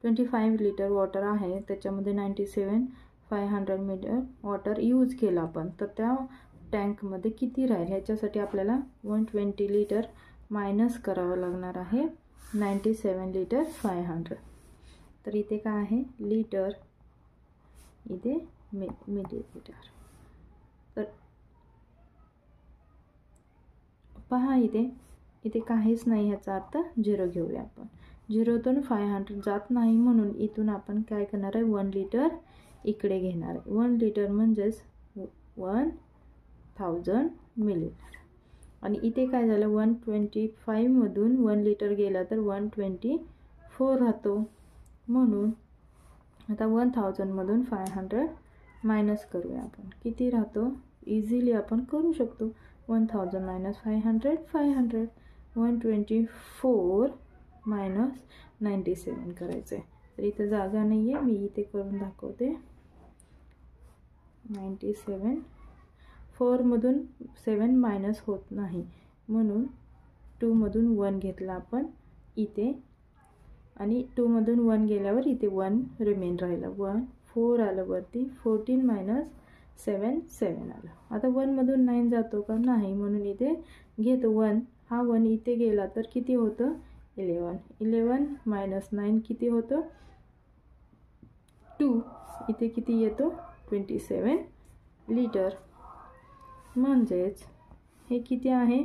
25 litre water आहे, त्याच्यामध्ये 97 500 milli water use केला आपण, तर त्या टँकमध्ये किती राहील? ह्याच्यासाठी आपल्याला 120 लिटर मायनस करावं लागणार आहे 97 लिटर 500. तर इथे काय आहे? लिटर, इथे मिलीलीटर. तर पहा इथे काहीच नाही, ह्याचा अर्थ 0 घेऊया आपण. 0तून 500 जात नाही, म्हणून इथून आपण काय करणार आहे? 1 लिटर इकडे घेणार आहे. 1 लिटर म्हणजेच 1000 मिलीलीटर. आणि इथे काय झालं? 125 मधून 1 लिटर गेला तर 124 राहतो, म्हणून आता 1000 मधून 500 मायनस करूया आपण. किती राहतो? इझिली आपण करू शकतो. 1000 मायनस 500 500. 124 मायनस 97 करायचं आहे. तर इथं जागा नाही आहे, मी इथे करून दाखवते. 97 4 मधून 7 मायनस होत नाही, म्हणून 2 मधून 1 घेतला आपण इथे, आणि 2 मधून 1 गेल्यावर इथे 1 रिमेन राहिला. 1 4 आलं वरती. 14 मायनस 7 7 आलं. आता 1 मधून 9 जातो का? नाही, म्हणून इथे घेतो 1. हा 1 इथे गेला तर किती होतं? 11. 11 मायनस 9 किती होतं? 2. इथे किती येतो? 27 लिटर. म्हणजेच हे किती आहे?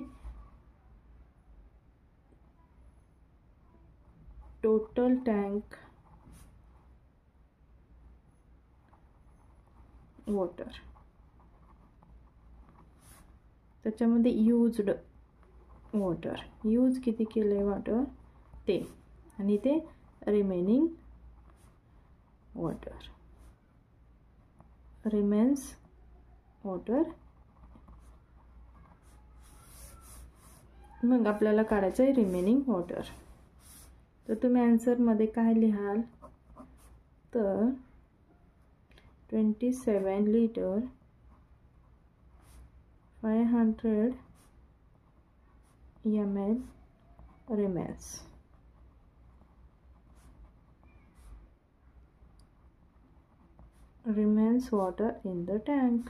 टोटल टँक वॉटर, त्याच्यामध्ये यूज्ड वॉटर, यूज किती केलं आहे वॉटर ते, आणि ते रिमेनिंग वॉटर, रिमेन्स वॉटर. मग आपल्याला काढायचं आहे रिमेनिंग वॉटर. तर तुम्ही आन्सरमध्ये काय लिहाल? तर 27 litre 500 ml remains water in the tank.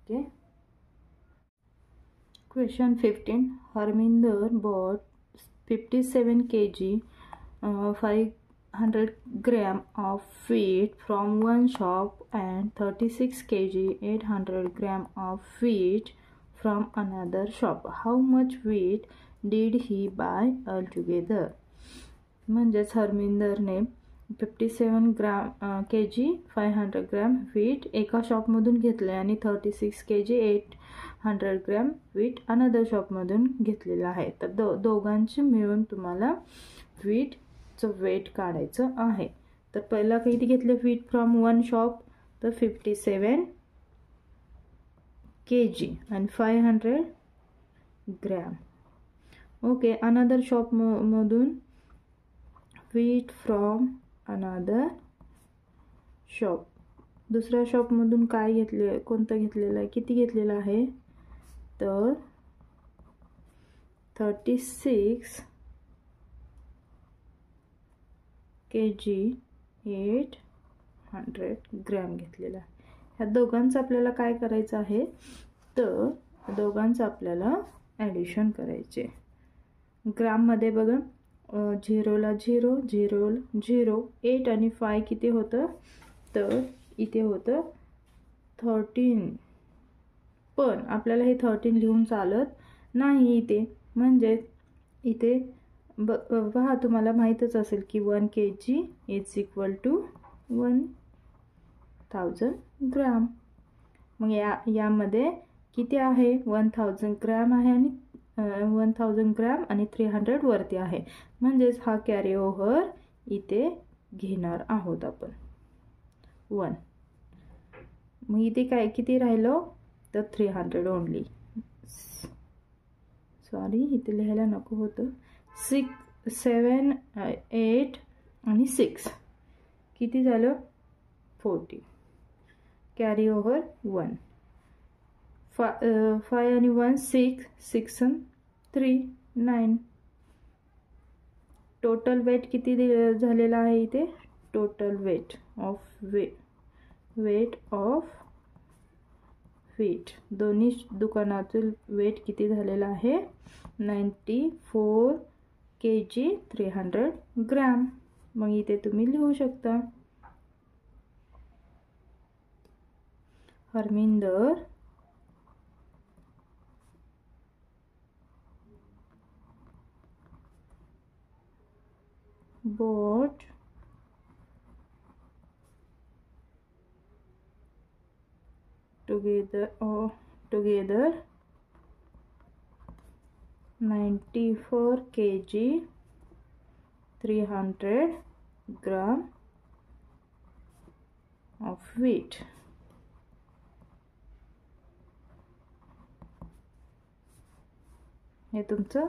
Okay. Question 15. Harminder bought 57 kg 5 100 gram of wheat from one shop and 36 kg 800 gram of wheat from another shop. How much wheat did he buy altogether? म्हणजेच हरमिंदरने 57 kg 500 gram wheat एका शॉपमधून घेतले आणि 36 kg 800 gram wheat another शॉपमधून घेतलेला आहे. तर दोघांची मिळून तुम्हाला व्हीटचं वेट काढायचं आहे. तर पहिला किती घेतले व्हीट फ्रॉम वन शॉप, तर 57 kg आणि 500 ग्रॅम. ओके, अनदर शॉप मधून व्हीट फ्रॉम अनदर शॉप, दुसऱ्या शॉप मधून काय घेतले, कोणतं घेतलेलं आहे, किती घेतलेलं आहे, तर 36 kg 800 ग्रॅम घेतलेला आहे. ह्या दोघांचं आपल्याला काय करायचं आहे, तर दोघांचं आपल्याला ॲडिशन करायचे. ग्राममध्ये बघा 0 ला 0 0 0 8 आणि 5 किती होतं, तर इथे होतं 13. पण आपल्याला हे 13 लिहून चालत नाही इथे, म्हणजे इथे पहा तुम्हाला माहीतच असेल की 1 kg इज इक्वल टू 1000 ग्राम. मग यामध्ये किती आहे, 1000 ग्रॅम आहे आणि 1000 ग्रॅम आणि 300 वरती आहे, म्हणजेच हा कॅरी ओव्हर इथे घेणार आहोत आपण 1. मग इथे काय किती राहिलो, तर 300 ओनली. सॉरी, इथे लिहायला नको होतं. 6 7 8 आणि 6 किती झालं, 40. Carry over 1. 5 आणि 1 6 6 आणि 3 9. टोटल वेट किती झालेला आहे इथे, total weight of weight of wheat दोन्ही दुकानातील वेट किती झालेला आहे, 94 kg 300 ग्रॅम. मग इथे तुम्ही लिहू शकता Harminder bought together 94 kg 300 gram of wheat. हे तुमचं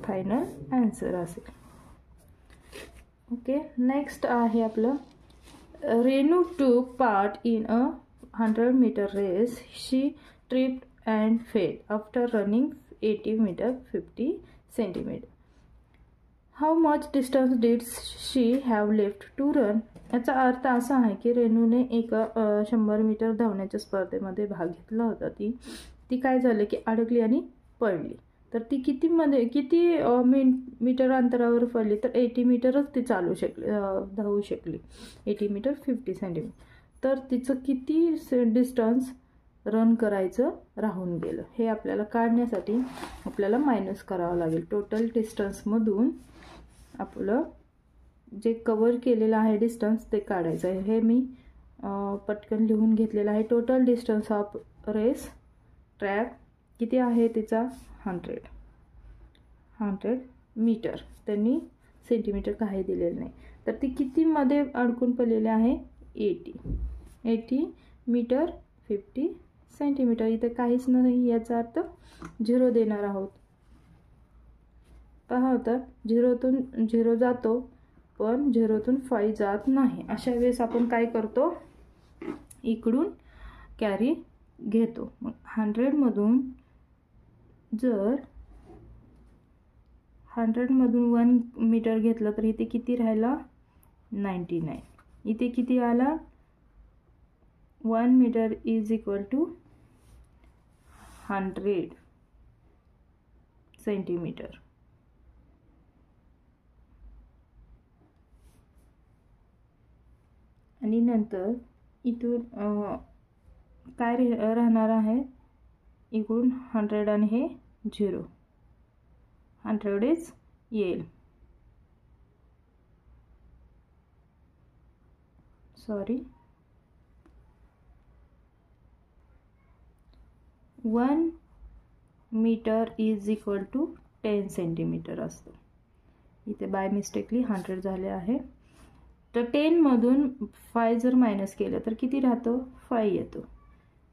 फायनल आन्सर असेल. ओके, नेक्स्ट आहे आपलं, रेनू टूक part in a 100 meter race. She tripped and fell after running 80 meter 50 centimeter. How much distance did she have left to run? याचा अर्थ असा आहे की रेनूने एका 100 मीटर धावण्याच्या स्पर्धेमध्ये भाग घेतला होता. ती काय झालं की अडकली आणि पडली. तर ती किती मीटर अंतरावर पडली, तर 80 मीटरच ती धावू शकली. 80 मीटर 50 सेंटीमीटर. तर तिचं किती डिस्टन्स रन करायचं राहून गेलं, हे आपल्याला काढण्यासाठी आपल्याला मायनस करावं लागेल. टोटल डिस्टन्समधून आपलं जे कव्हर केलेलं आहे डिस्टन्स ते काढायचं आहे. हे मी पटकन लिहून घेतलेलं आहे. Total distance of race track किती आहे तिचा, 100 मीटर. त्यांनी सेंटीमीटर काही दिलेलं नाही. तर ती कितीमध्ये अडकून पडलेले आहे, 80 मीटर 50 सेंटीमीटर. इथे काहीच नाही, याचा अर्थ 0 देणार आहोत. पहा होता 0 जातो, पण 0तून 5 जात नाही. अशा वेळेस आपण काय करतो, इकडून कॅरी घेतो. मग 100 मधून जर 100 मधून 1 मीटर घेतलं तर इथे किती राहिला, 99. इथे किती आला, 1 metre is equal to 100 centimetre. आणि नंतर इथून काय राहणार आहे, इकडून 100 आणि हे 0, 100 येईल. Sorry, 1 metre is equal to 10 centimetre असतं. इथे बाय मिस्टेकली 100 झाले आहे. तर 10 मधून 5 जर मायनस केलं तर किती राहतो, 5 येतो.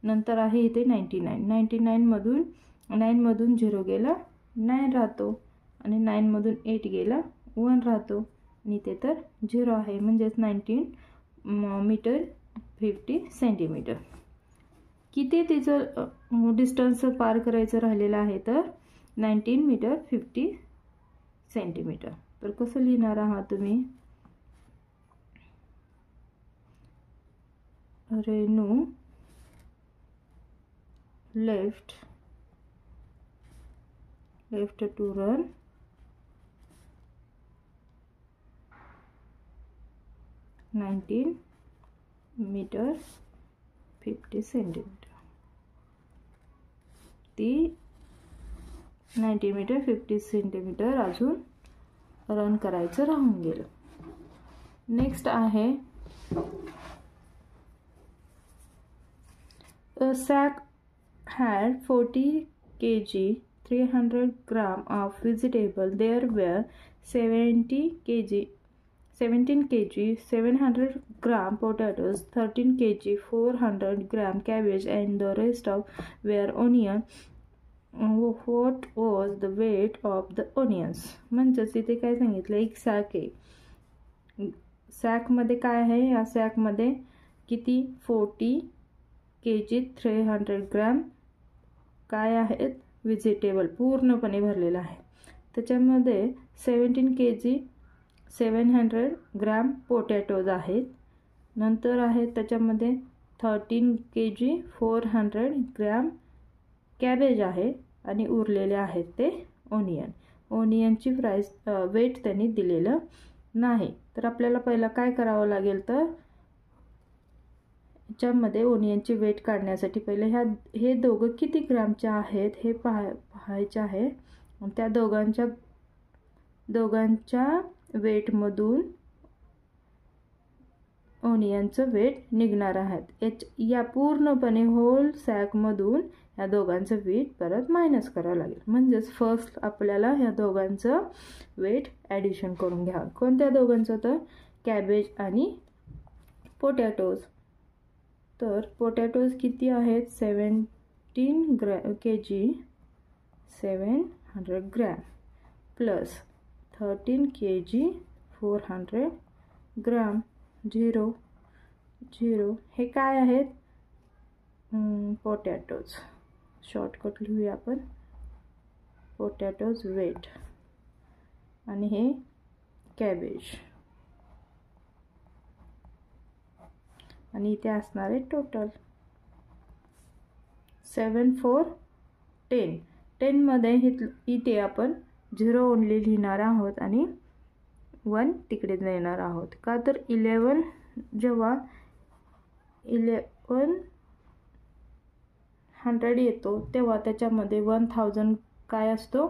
नंतर आहे इथे 99 मधून 9 मधून 0 गेला 9 राहतो, आणि 9 मधून 8 गेला 1 राहतो, आणि इथे तर 0 आहे. म्हणजेच 19 मीटर 50 सेंटीमीटर. किती तिचं डिस्टन्स पार करायचं राहिलेलं आहे, तर 19 मीटर 50 सेंटीमीटर. तर कसं लिहिणार आहात तुम्ही, Renu left to run 19 metre 50 centimetre. ती 19 मीटर 50 सेंटीमीटर अजून रन करायचं राहून गेलं. नेक्स्ट आहे a sack had 40 kg 300 gram of vegetable. There were 17 kg 700 gram potatoes, 13 kg 400 gram cabbage, and the rest of were onion. What was the weight of the onions? म्हणजेच इथे काय सांगितलं, एक सॅक आहे. सॅकमध्ये काय आहे, या सॅकमध्ये किती 40 kg 300 ग्रॅम काय आहेत, व्हेजिटेबल पूर्णपणे भरलेला आहे. त्याच्यामध्ये 17 kg 700 ग्रॅम पोटॅटोज आहेत. नंतर आहेत त्याच्यामध्ये 13 kg 400 ग्रॅम कॅबेज आहे, आणि उरलेले आहेत ते ओनियन. ओनियनची प्राइस वेट त्यांनी दिलेलं नाही. तर आपल्याला पहिला काय करावं लागेल, तर याच्यामध्ये ओनियनची वेट काढण्यासाठी पहिले हे दोघं किती ग्रामचे आहेत हे पाहायचे आहे. त्या दोघांच्या वेटमधून ओनियनचं वेट निघणार आहेत. या पूर्णपणे होल सॅकमधून या दोघांचं वेट परत मायनस करावं लागेल. म्हणजेच फर्स्ट आपल्याला या दोघांचं वेट ॲडिशन करून घ्यावं. कोणत्या दोघांचं, तर कॅबेज आणि पोटॅटोज. तर पोटॅटोज किती आहेत, 17 kg 700 ग्रॅम प्लस 13 kg 400 ग्राम 0 हे काय आहेत, पोटॅटोज. शॉर्टकट लिहूया आपण, पोटॅटोज वेट, आणि हे कॅबेज, आणि इथे असणार आहे टोटल 7 4 10. 10 मध्ये इथे आपण 0 ओनली लिहिणार आहोत आणि 1 तिकडे देणार आहोत. का तर 11 जेव्हा 1100 येतो तेव्हा त्याच्यामध्ये 1000 काय असतो,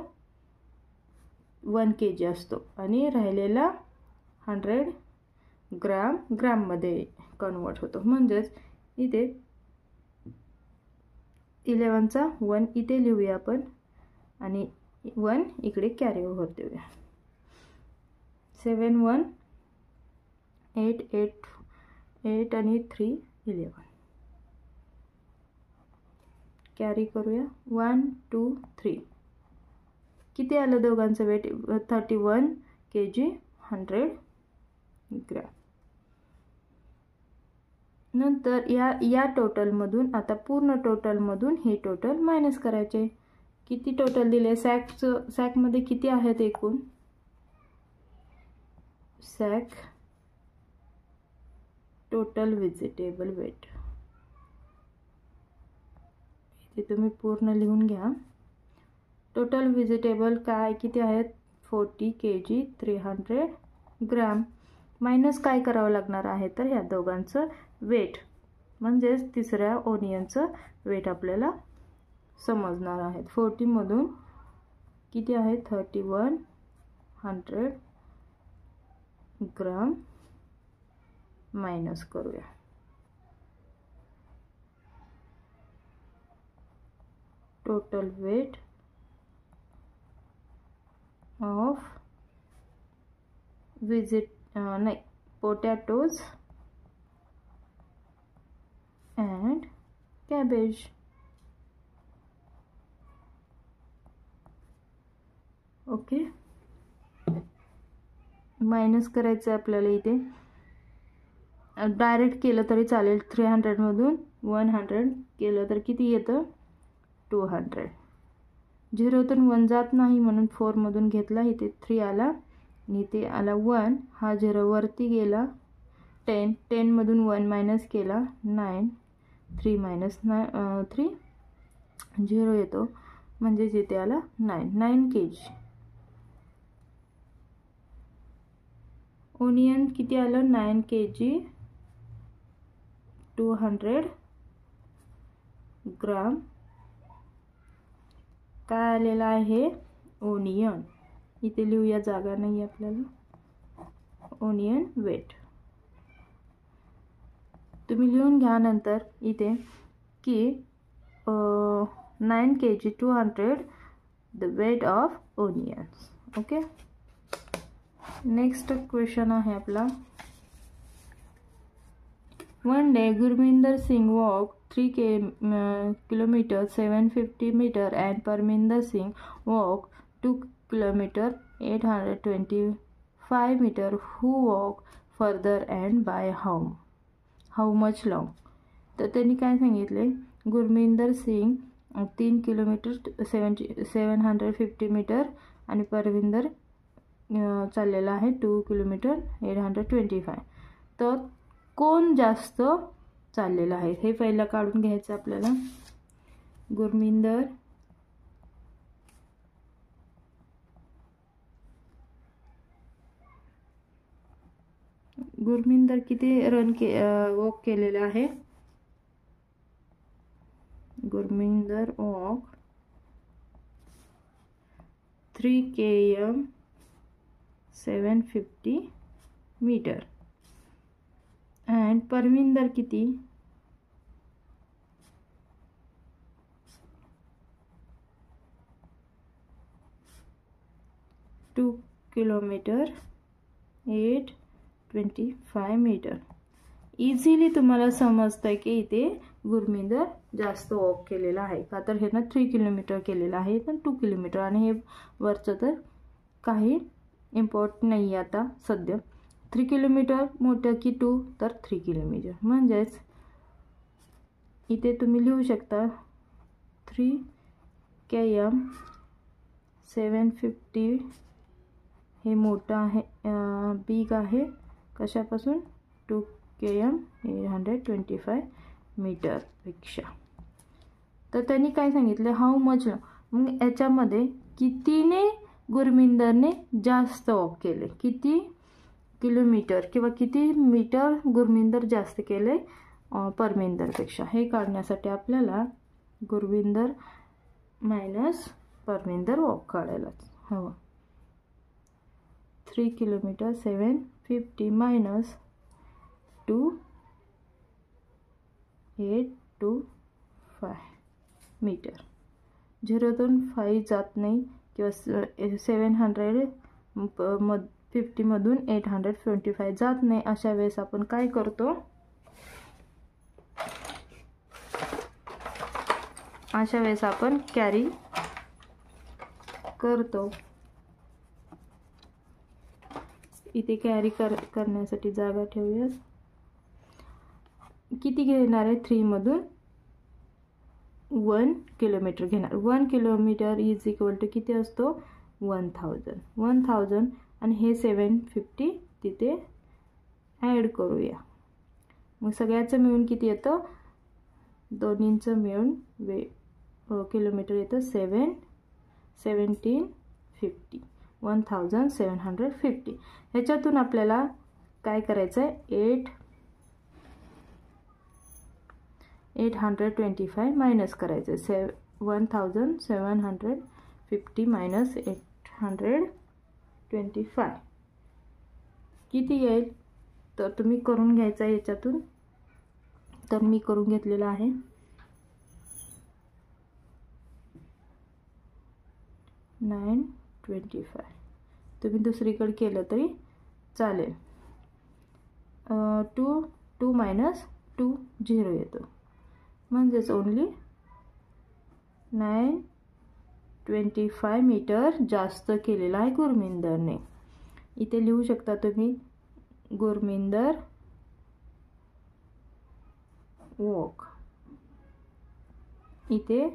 1 kg असतो, आणि राहिलेला 100 ग्राममध्ये कन्वर्ट होतो. म्हणजेच इथे 11चा 1 इथे लिहूया आपण, आणि 1 इकडे कॅरी ओव्हर देऊया. 7 1 8 8 8 आणि 3 11 कॅरी करूया. 1 2 3 किती आलं दोघांचं वेट, 31 kg 100 ग्रॅम. नंतर या टोटलमधून आता पूर्ण टोटलमधून हे टोटल मायनस करायचे. किती टोटल दिले, सॅकमध्ये किती आहेत एकूण, सॅक टोटल व्हेजिटेबल वेट इथे तुम्ही पूर्ण लिहून घ्या. टोटल व्हेजिटेबल काय किती आहेत, 40 kg 300 ग्रॅम मायनस काय करावं लागणार आहे तर ह्या दोघांचं वेट म्हणजेच तिसऱ्या ओनियनचं वेट आपल्याला समजणार आहे. 40 मधून किती आहे 3100 ग्राम मायनस करूया. Total weight of potatoes and cabbage. ओके, मायनस करायचं आपल्याला. इथे डायरेक्ट केलं तरी चालेल. 300 मधून 100 केलं तर किती येतं 200. 0तून 1 जात नाही म्हणून 4 मधून घेतला. इथे 3 आला आणि इथे आला 1. हा 0 वरती गेला. 10 मधून 1 मायनस केला 9. 3 मायनस 3 0 येतो म्हणजेच इथे आला 9 kg. ओनियन किती आलं 9 kg 200 ग्राम काय आलेला आहे ओनियन. इथे लिहूया, जागा नाही आपल्याला. ओनियन वेट तुम्ही लिहून घ्या नंतर इथे की 9 kg 200 the weight of onions. Okay, next question आहे आपला. One day Gurminder Singh walked 3 kilometers 750 meters and Parminder Singh walked 2 kilometers 825 meters. Who walked further and by how much long? तर त्यांनी काय सांगितले गुरमिंदर सिंग 3 किलोमीटर 750 मीटर आणि परविंदर चाललेला आहे 2 kilometre 825. तर कोण जास्त चाललेला आहे हे पहिला काढून घ्यायचं आपल्याला. गुरमिंदर किती वॉक केलेला आहे. Gurminder walk 3 km 750 metre and Parminder किती 2 किलोमीटर 825 मीटर. इझिली तुम्हाला समजतंय की इथे गुरमिंदर जास्त वॉक केलेला आहे का तर हे ना 3 किलोमीटर केलेला आहे तर 2 किलोमीटर आणि हे वरचं तर काही इम्पॉर्टंट नाही आता सध्या. 3 किलोमीटर मोठं की 2 तर 3 किलोमीटर म्हणजेच इथे तुम्ही लिहू शकता 3 km 750 हे मोठं आहे बिग आहे कशापासून 2 km 825 मीटर पेक्षा. तर त्यांनी काय सांगितले हाऊ मच. मग याच्यामध्ये कितीने गुरमिंदरने जास्त वॉक केले किती किलोमीटर किंवा किती मीटर गुरमिंदर जास्त केले परमिंदरपेक्षा हे काढण्यासाठी आपल्याला गुरमिंदर मायनस परमिंदर वॉक काढायला हवं. 3 किलोमीटर 750 मायनस 2825 मीटर. 0तून 5 जात नाही किंवा 750 मधून 825 जात नाही. अशा वेळेस आपण काय करतो अशा वेळेस आपण कॅरी करतो. इथे कॅरी करण्यासाठी जागा ठेवूया. किती घेणार आहे 3 मधून 1 किलोमीटर घेणार. 1 किलोमीटर इज इक्वल टू किती असतो 1000 आणि हे 750 तिथे ॲड करूया. मग सगळ्याचं मिळून किती येतं दोन्हींचं मिळून किलोमीटर येतं 1750 1750. ह्याच्यातून आपल्याला काय करायचं आहे, 825 मायनस करायचं आहे. 1750 मायनस 825 किती येईल तर तुम्ही करून घ्यायचा याच्यातून. तर मी करून घेतलेलं आहे. 925. तुम्ही दुसरीकडे केलं तरी चालेल. 2 मायनस 2 0 येतो, म्हणजेच ओन्ली 925 मीटर जास्त केलेला आहे गुरमिंदरने. इथे लिहू शकता तुम्ही गुरमिंदर वॉक. इथे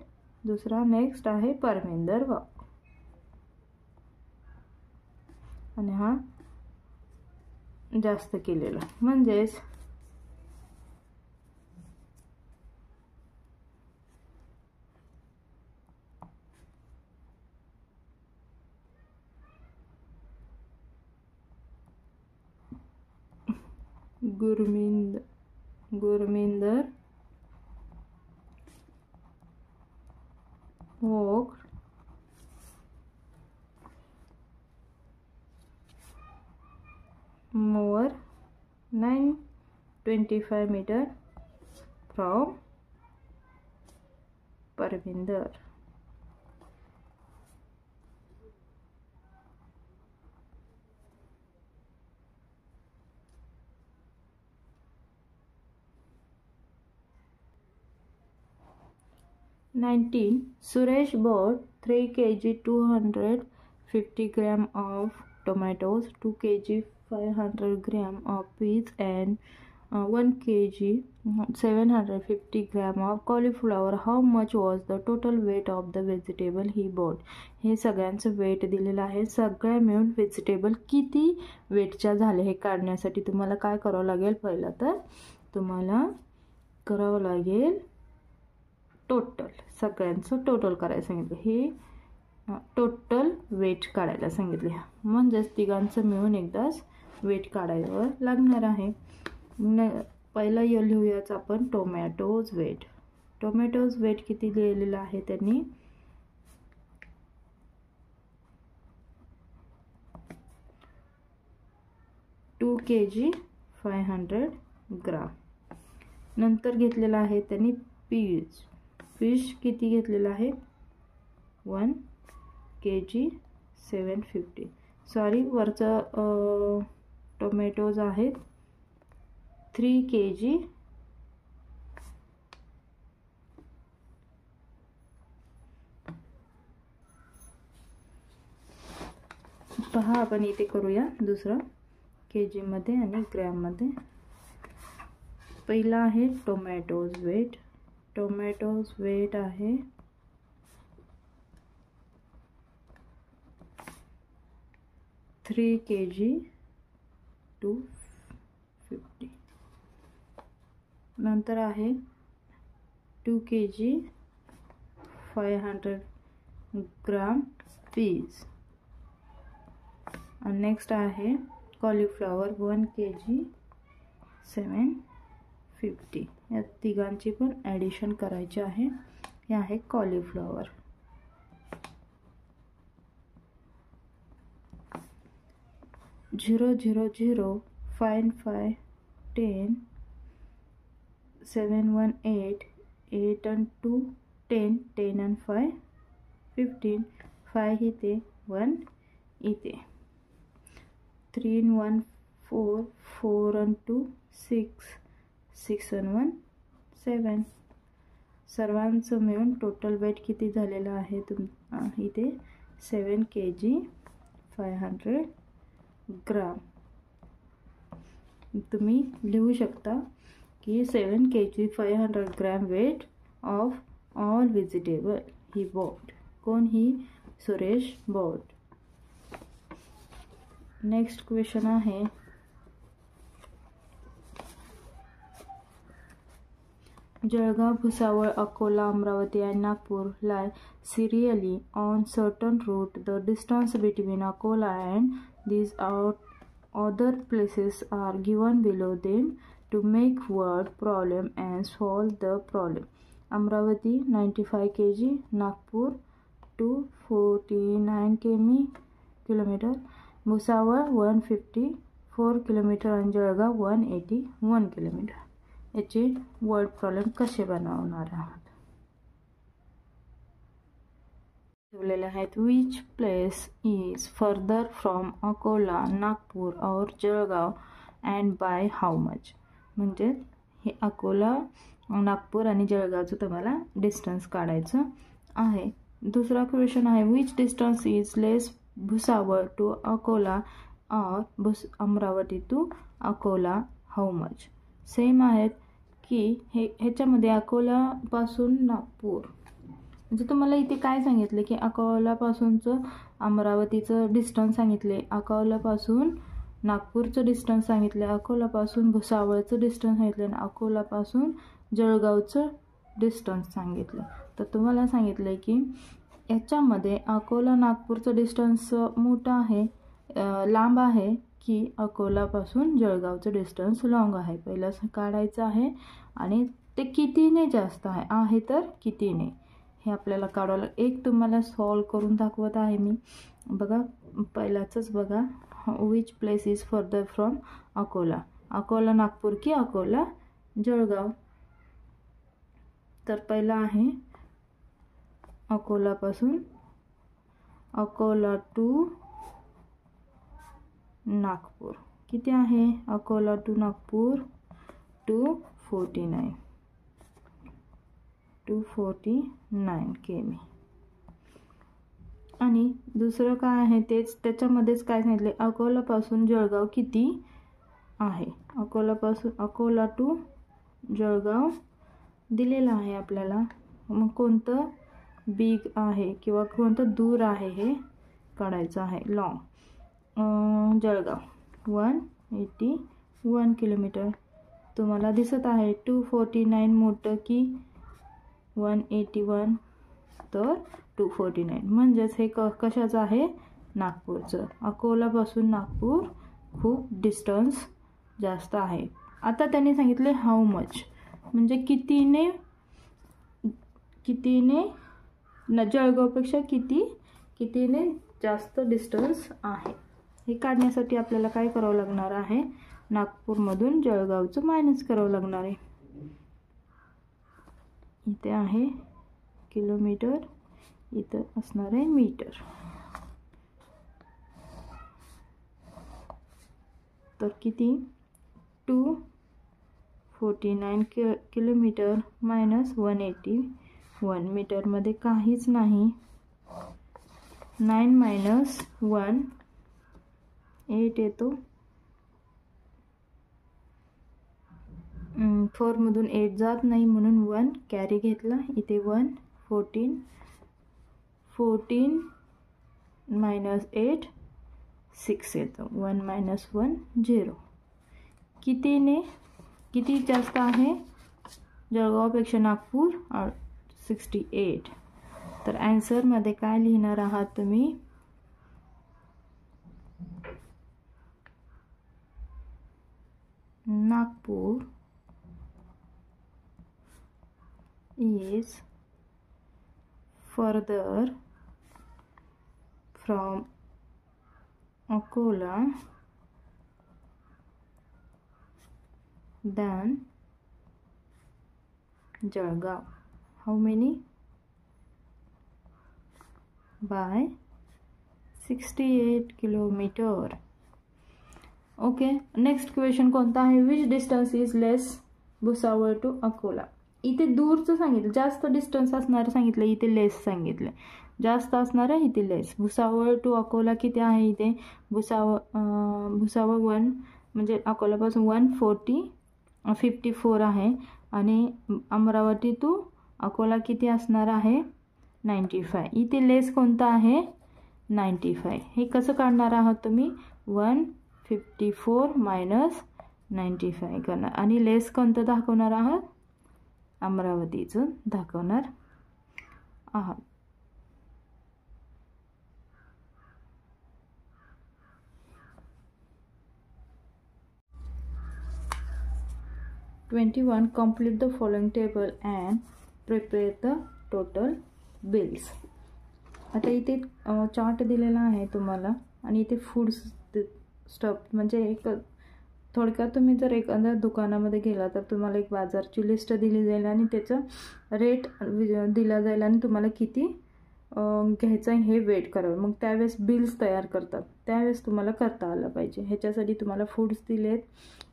दुसरा नेक्स्ट आहे परमिंदर वॉक. आणि हा जास्त केलेला, म्हणजेच Gurminder walk more 925 meter from Parminder. Suresh bought 3 kg 250 gram of tomatoes, 2 kg 500 gram of peas and 1 kg 750 gram of cauliflower. How much was the total weight of the vegetable he bought? हे सगळ्यांचं weight दिलेलं आहे. सगळ्या मिळून vegetable किती वेटच्या झाले हे काढण्यासाठी तुम्हाला काय करावं लागेल, पहिला तर तुम्हाला करावं लागेल टोटल. सगळ्यांचं टोटल करायला सांगितलं. हे टोटल वेट काढायला सांगितले, म्हणजेच तिघांचं मिळून एकदाच वेट काढायला लागणार आहे. पहिला लिहूयाच आपण टोमॅटोज वेट. टोमॅटोज वेट किती लिहिलेलं आहे त्यांनी, टू kg 500 ग्राम. नंतर घेतलेला आहे त्यांनी पीज. फिश किती घेतलेला आहे, 1 kg 750. सॉरी, वरचं टोमॅटोज आहेत 3 kg. पहा आपण इथे करूया दुसरं kg मध्ये आणि ग्रॅम मध्ये. पहिला आहे टोमॅटोज वेट. टोमॅटोज वेट आहे 3 kg 250. नंतर आहे 2 kg 500 ग्राम पीज. आणि नेक्स्ट आहे कॉलीफ्लॉवर 1 kg 750. या तिघांची पण ॲडिशन करायची आहे. हे आहे कॉलीफ्लॉवर. 0 0 0 5 5 10 7 1 8 8 and 2 10 10 and 5 15 5 इथे 1 इथे 3 and 1 4 4 and 2 6 6 and 1 7. सर्वांचं मिळून टोटल वेट किती झालेलं आहे इथे 7 kg 500 ग्राम. तुम्ही लिहू शकता की 7 kg 500 gram weight of all vegetable he bought. कोण ही, सुरेश बॉट. नेक्स्ट क्वेश्चन आहे Jalgaon, Bhusawal, Akola, Amravati and Nagpur lie serially on certain route. The distance between Akola and these other places are given below them to make word problem and solve the problem. Amravati 95 kg, Nagpur 249 kilometer, Bhusawal 154 kilometer आणि Jalgaon 181 kilometer. याचे word problem कसे बनवणार आहात ठेवलेले आहेत. Which place is farther from Akola, Nagpur और Jalgaon and by how much. म्हणजे हे अकोला, नागपूर आणि जळगावचं तुम्हाला डिस्टन्स काढायचं आहे. दुसरा क्वेश्चन आहे which distance is less Bhusawal to Akola और Amravati to Akola how much. Same आहेत की ह्याच्यामध्ये अकोलापासून नागपूर म्हणजे तुम्हाला इथे काय सांगितले की अकोलापासूनचं अमरावतीचं डिस्टन्स सांगितले, अकोलापासून नागपूरचं डिस्टन्स सांगितले, अकोलापासून भुसावळचं डिस्टन्स सांगितले आणि अकोलापासून जळगावचं डिस्टन्स सांगितलं. तर तुम्हाला सांगितलं की याच्यामध्ये अकोला नागपूरचं डिस्टन्स मोठं आहे, लांब आहे की अकोलापासून जळगावचं डिस्टन्स लॉंग आहे. पहिलं काढायचं आहे आणि ते कितीने जास्त आहे तर कितीने हे आपल्याला काढायला. एक तुम्हाला सॉल्व करून दाखवत आहे मी. बघा पहिलाचंच बघा which place is farther from Akola, Akola Nagpur की अकोला जळगाव. तर पहिला आहे अकोलापासून अकोला टू नागपूर किती आहे, अकोला टू नागपूर 249 किमी. आणि दुसरं काय आहे तेच त्याच्यामध्येच काय सांगितले अकोलापासून जळगाव किती आहे. अकोला टू जळगाव दिलेलं आहे आपल्याला. मग कोणतं बिग आहे किंवा कोणतं दूर आहे हे काढायचं आहे. लॉंग जळगाव 181 किलोमीटर तुम्हाला दिसत आहे. 249 मोठं की 181, तर 249 म्हणजेच हे कशाचं आहे नागपूरचं. अकोलापासून नागपूर खूप डिस्टन्स जास्त आहे. आता त्यांनी सांगितले हाऊ मच म्हणजे कितीने जळगावपेक्षा कितीने जास्त डिस्टन्स आहे. हे काढण्यासाठी आपल्याला काय करावं लागणार आहे, नागपूरमधून जळगावचं मायनस करावं लागणार आहे. इथे आहे किलोमीटर, इथं असणार आहे मीटर. तर किती 249 किलोमीटर मायनस 181 मीटरमध्ये काहीच नाही. 9 मायनस 1 8 येतो. 4 मधून 8 जात नाही म्हणून 1 कॅरी घेतला. इथे 1 14 मायनस 8 6 येतो. 1 मायनस 1 0. किती जास्त आहे जळगावपेक्षा नागपूर 68. तर आन्सरमध्ये काय लिहिणार आहात तुम्ही, Nagpur is further from Akola than Jalgaon. How many? By 68 kilometer. Okay. Next question कोणता आहे, which distance is less Bhusawal to Akola. इथे दूरचं सांगितलं, जास्त डिस्टन्स असणार सांगितलं, इथे लेस सांगितलं. जास्त असणार आहे इथे लेस. भुसावळ टू अकोला किती आहे, इथे भुसावळ 1 म्हणजे अकोलापासून 154 आहे आणि अमरावती टू अकोला किती असणार आहे 95. इथे लेस कोणता आहे 95. हे कसं काढणार आहात तुम्ही, 154 मायनस 95 करणार आणि लेस कोणतं दाखवणार आहात, अमरावतीचं दाखवणार आहात. 21. Complete the following table and prepare the total bills. आता इथे चार्ट दिलेला आहे तुम्हाला आणि इथे फूड स्टफ म्हणजे एक थोडक्यात तुम्ही जर एखाद्या दुकानामध्ये गेला तर तुम्हाला एक बाजारची लिस्ट दिली जाईल आणि त्याचं रेट दिला जाईल आणि तुम्हाला किती घ्यायचं आहे हे वेट करावं. मग त्यावेळेस बिल्स तयार करतात, त्यावेळेस तुम्हाला करता आलं पाहिजे. ह्याच्यासाठी तुम्हाला फूड्स दिलेत,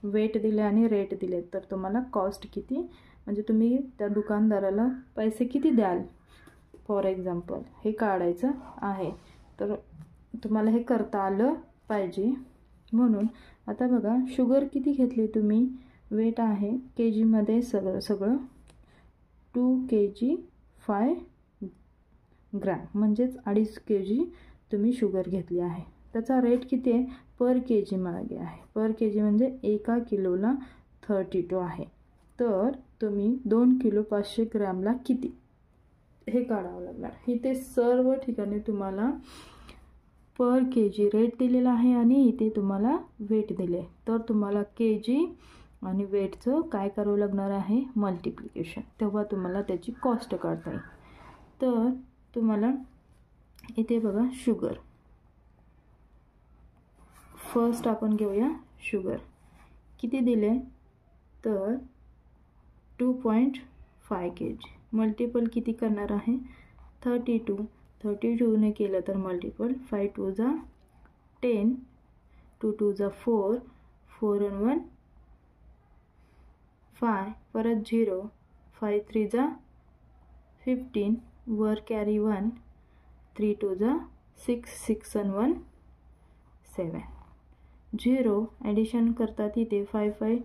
वेट दिले आणि रेट दिलेत. तर तुम्हाला कॉस्ट किती म्हणजे तुम्ही त्या दुकानदाराला पैसे किती द्याल फॉर एक्झाम्पल हे काढायचं आहे. तर तुम्हाला हे करता आलं पाहिजे. म्हणून आता बघा शुगर किती घेतली तुम्ही, वेट आहे के जीमध्ये सगळं 2 kg 5 ग्रॅम म्हणजेच 2.5 kg तुम्ही शुगर घेतली आहे. त्याचा रेट किती आहे पर के जी मागे आहे. पर के जी म्हणजे 1 किलोला 32 आहे. तर तुम्ही 2 किलो 500 ग्रॅमला किती हे काढावं लागणार. इथे सर्व ठिकाणी तुम्हाला पर के जी रेट दिलेला आहे आणि इथे तुम्हाला वेट दिले. तर तुम्हाला के जी आणि वेटचं काय करावं लागणार आहे मल्टिप्लिकेशन, तेव्हा तुम्हाला त्याची कॉस्ट काढता येईल. तर तुम्हाला इथे बघा शुगर फर्स्ट आपण घेऊया. शुगर किती दिले तर 2.5 kg मल्टिपल किती करणार आहे 32 ने केलं तर मल्टिपल 5 2 जा 10 2 2 जा 4 4 and 1 5 परत 0 5 3 जा 15 वर कॅरी 1 3 2 जा 6 6 and 1 7 0 ॲडिशन करतात इथे 5 5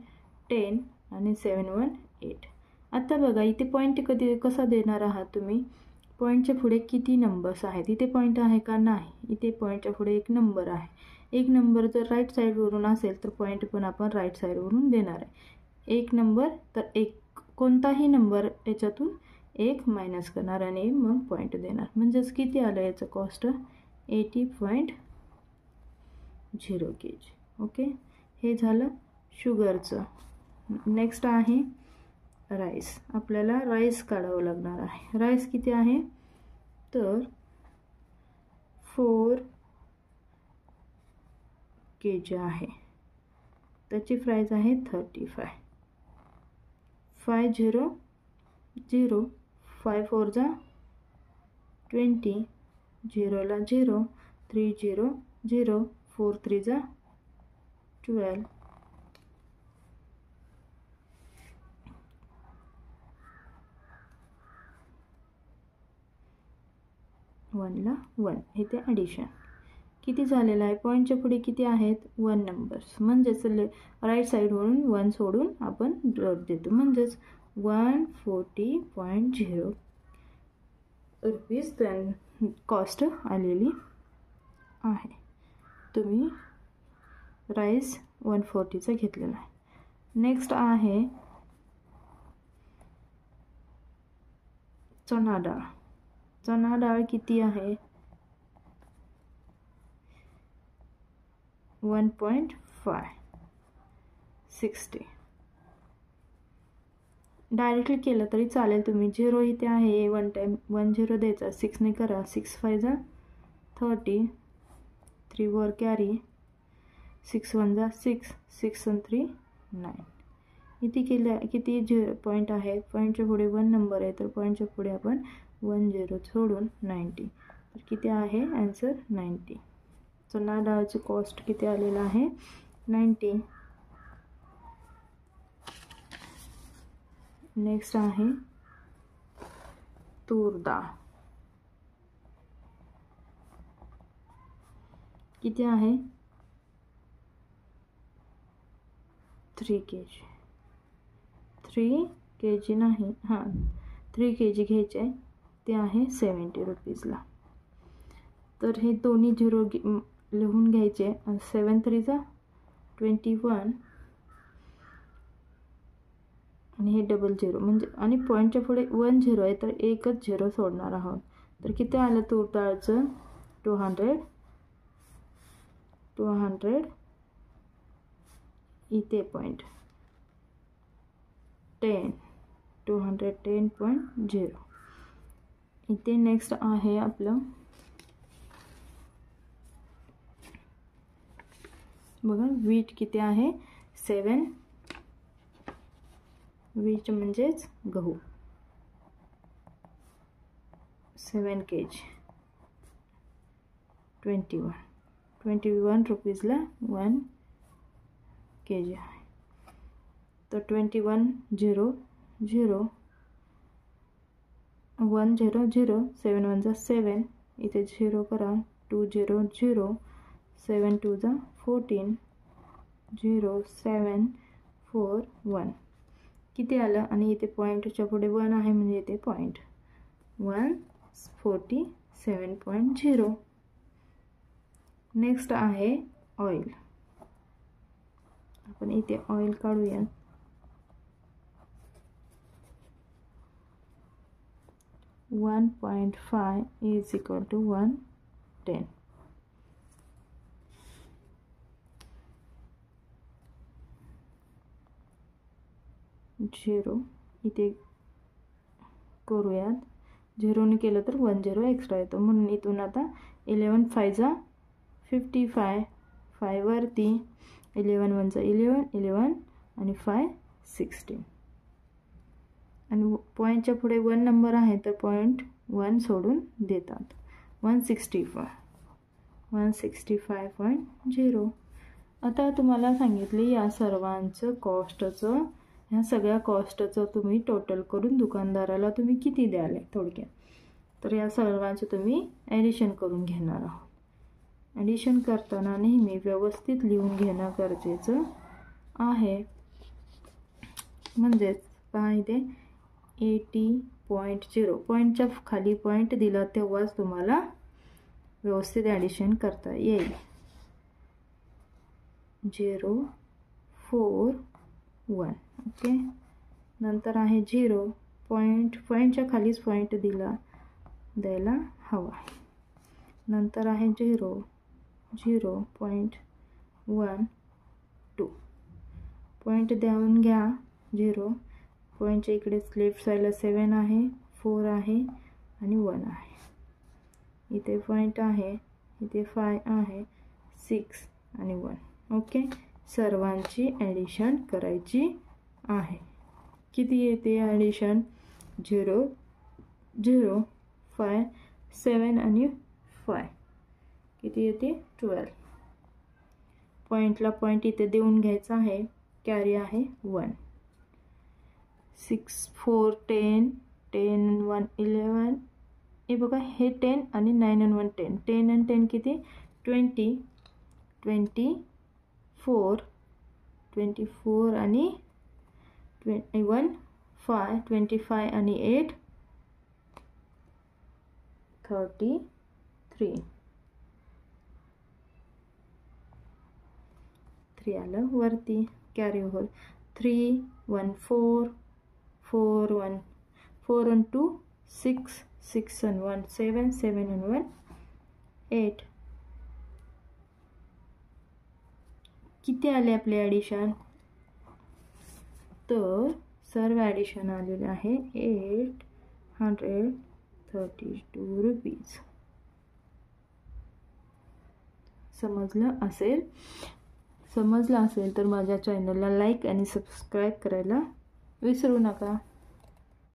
10 आणि 7 1 8. आता बघा इथे पॉईंट कसा देणार आहात तुम्ही, पॉईंटच्या पुढे किती नंबर्स आहेत. इथे पॉईंट आहे का नाही, इथे पॉईंटच्या पुढे एक नंबर आहे. एक नंबर जर राईट साईडवरून असेल तर पॉईंट पण आपण राईट साईडवरून देणार आहे. एक नंबर तर एक कोणताही नंबर याच्यातून एक मायनस करणार आणि मग पॉईंट देणार. म्हणजेच किती आलं याचं कॉस्ट 80.0 kg. ओके, हे झालं शुगरचं. नेक्स्ट आहे राईस. आपल्याला राईस काढावं लागणार आहे. राईस किती आहे तर 4 kg आहे. त्याची प्राइस आहे 35. 5 0 0 5 4 जा 20 0 ला 0 3 0 0 4 3 जा 12 1 ला 1. इथे ॲडिशन किती झालेलं आहे, पॉईंटच्या पुढे किती आहेत 1 नंबर्स. म्हणजेच राईट साईडवरून 1 सोडून आपण डॉट देतो. म्हणजेच 140.0 रुपीज कॉस्ट आलेली आहे. तुम्ही राईस 140चा घेतलेला आहे. नेक्स्ट आहे चणा डाळ. चणा डाळ किती आहे 1.5 60. डायरेक्टली केलं तरी चालेल तुम्ही. 0 इथे आहे 1 टाइम 1 0 द्यायचा 6 ने करा 6 5 जा 30 3 वर कॅरी 6 1 जा 6 6 and 3 9. इथे केलं किती पॉईंट आहे, पॉईंटच्या पुढे 1 नंबर आहे तर पॉईंटच्या पुढे आपण 1 0 सोडून 90. तर किती आहे आन्सर 90. चणा डाळची कॉस्ट किती आलेला आहे 90. नेक्स्ट आहे तूर डाळ. किती आहे 3 kg. 3 kg नाही, हां 3 kg घ्यायचे आहे. ते आहे 70 रुपीजला. तर हे दोन्ही 0 लिहून घ्यायचे. 7 3 जा 21 आणि हे डबल 0 म्हणजे आणि पॉईंटच्या पुढे 1 0 आहे तर एकच 0 सोडणार आहोत. तर किती आलं तूर डाळचं 200 इथे पॉईंट 210.0. इथे नेक्स्ट आहे आपलं बघा वीट किती आहे 7. वीट म्हणजेच गहू 7 kg 21 रुपीजला 1 kg आहे. तर 2100 100 7 1 जा 7 इथे 0 करा 200 7 2 जा 14 0 7 4 1 किती आलं आणि इथे पॉईंटच्या पुढे 1 आहे म्हणजे इथे पॉईंट 147.0. नेक्स्ट आहे ऑइल. आपण इथे ऑइल काढूया. $1.5 is equal to 110. झिरो इथे करूयात. झिरोने केलं तर 10 एक्स्ट्रा येतो म्हणून इथून आता 11 5 जा 55 5 वरती 11 1 जा 11 आणि 5 16 आणि पॉईंटच्या पुढे 1 नंबर आहे तर पॉईंट 1 सोडून देतात. 165.0. आता तुम्हाला सांगितले या सर्वांचं कॉस्टचं ह्या सगळ्या कॉस्टचं तुम्ही टोटल करून दुकानदाराला तुम्ही किती द्याल थोडक्यात. तर या सर्वांचं तुम्ही ॲडिशन करून घेणार आहोत. ॲडिशन करताना नेहमी व्यवस्थित लिहून घेणं गरजेचं आहे. म्हणजेच पहा इथे 80.0 पॉईंटच्या खाली पॉईंट दिला तेव्हाच तुम्हाला व्यवस्थित ॲडिशन करता येईल. 0 4 1 ओके. नंतर आहे 0 पॉईंटच्या खालीच पॉईंट द्यायला हवा. नंतर आहे 0 0.1 2 पॉईंट देऊन घ्या. 0 पॉईंटच्या इकडे लेफ्ट साईडला 7 आहे 4 आहे आणि 1 आहे. इथे पॉईंट आहे इथे 5 आहे 6 आणि 1 ओके. सर्वांची ॲडिशन करायची आहे. किती येते ॲडिशन 0 0 5 7 आणि 5 किती येते 12. पॉईंटला पॉईंट इथे देऊन घ्यायचा आहे. कॅरी आहे 1 6 4 10 10 1 11 हे बघा हे 10 आणि 9 आणि 1 10 10 आणि 10 किती 20 24 आणि 21 5 25 आणि 8 33 3 आलं वरती. Carry over 3 1 4 4 1 4 and 2 6 6 and 1 7 7 and 1 8. किती आले आपले ॲडिशन तर सर्व ॲडिशन आलेले आहे 832 रुपीज. समजलं असेल तर माझ्या चॅनलला लाईक आणि सबस्क्राईब करायला विसरू नका.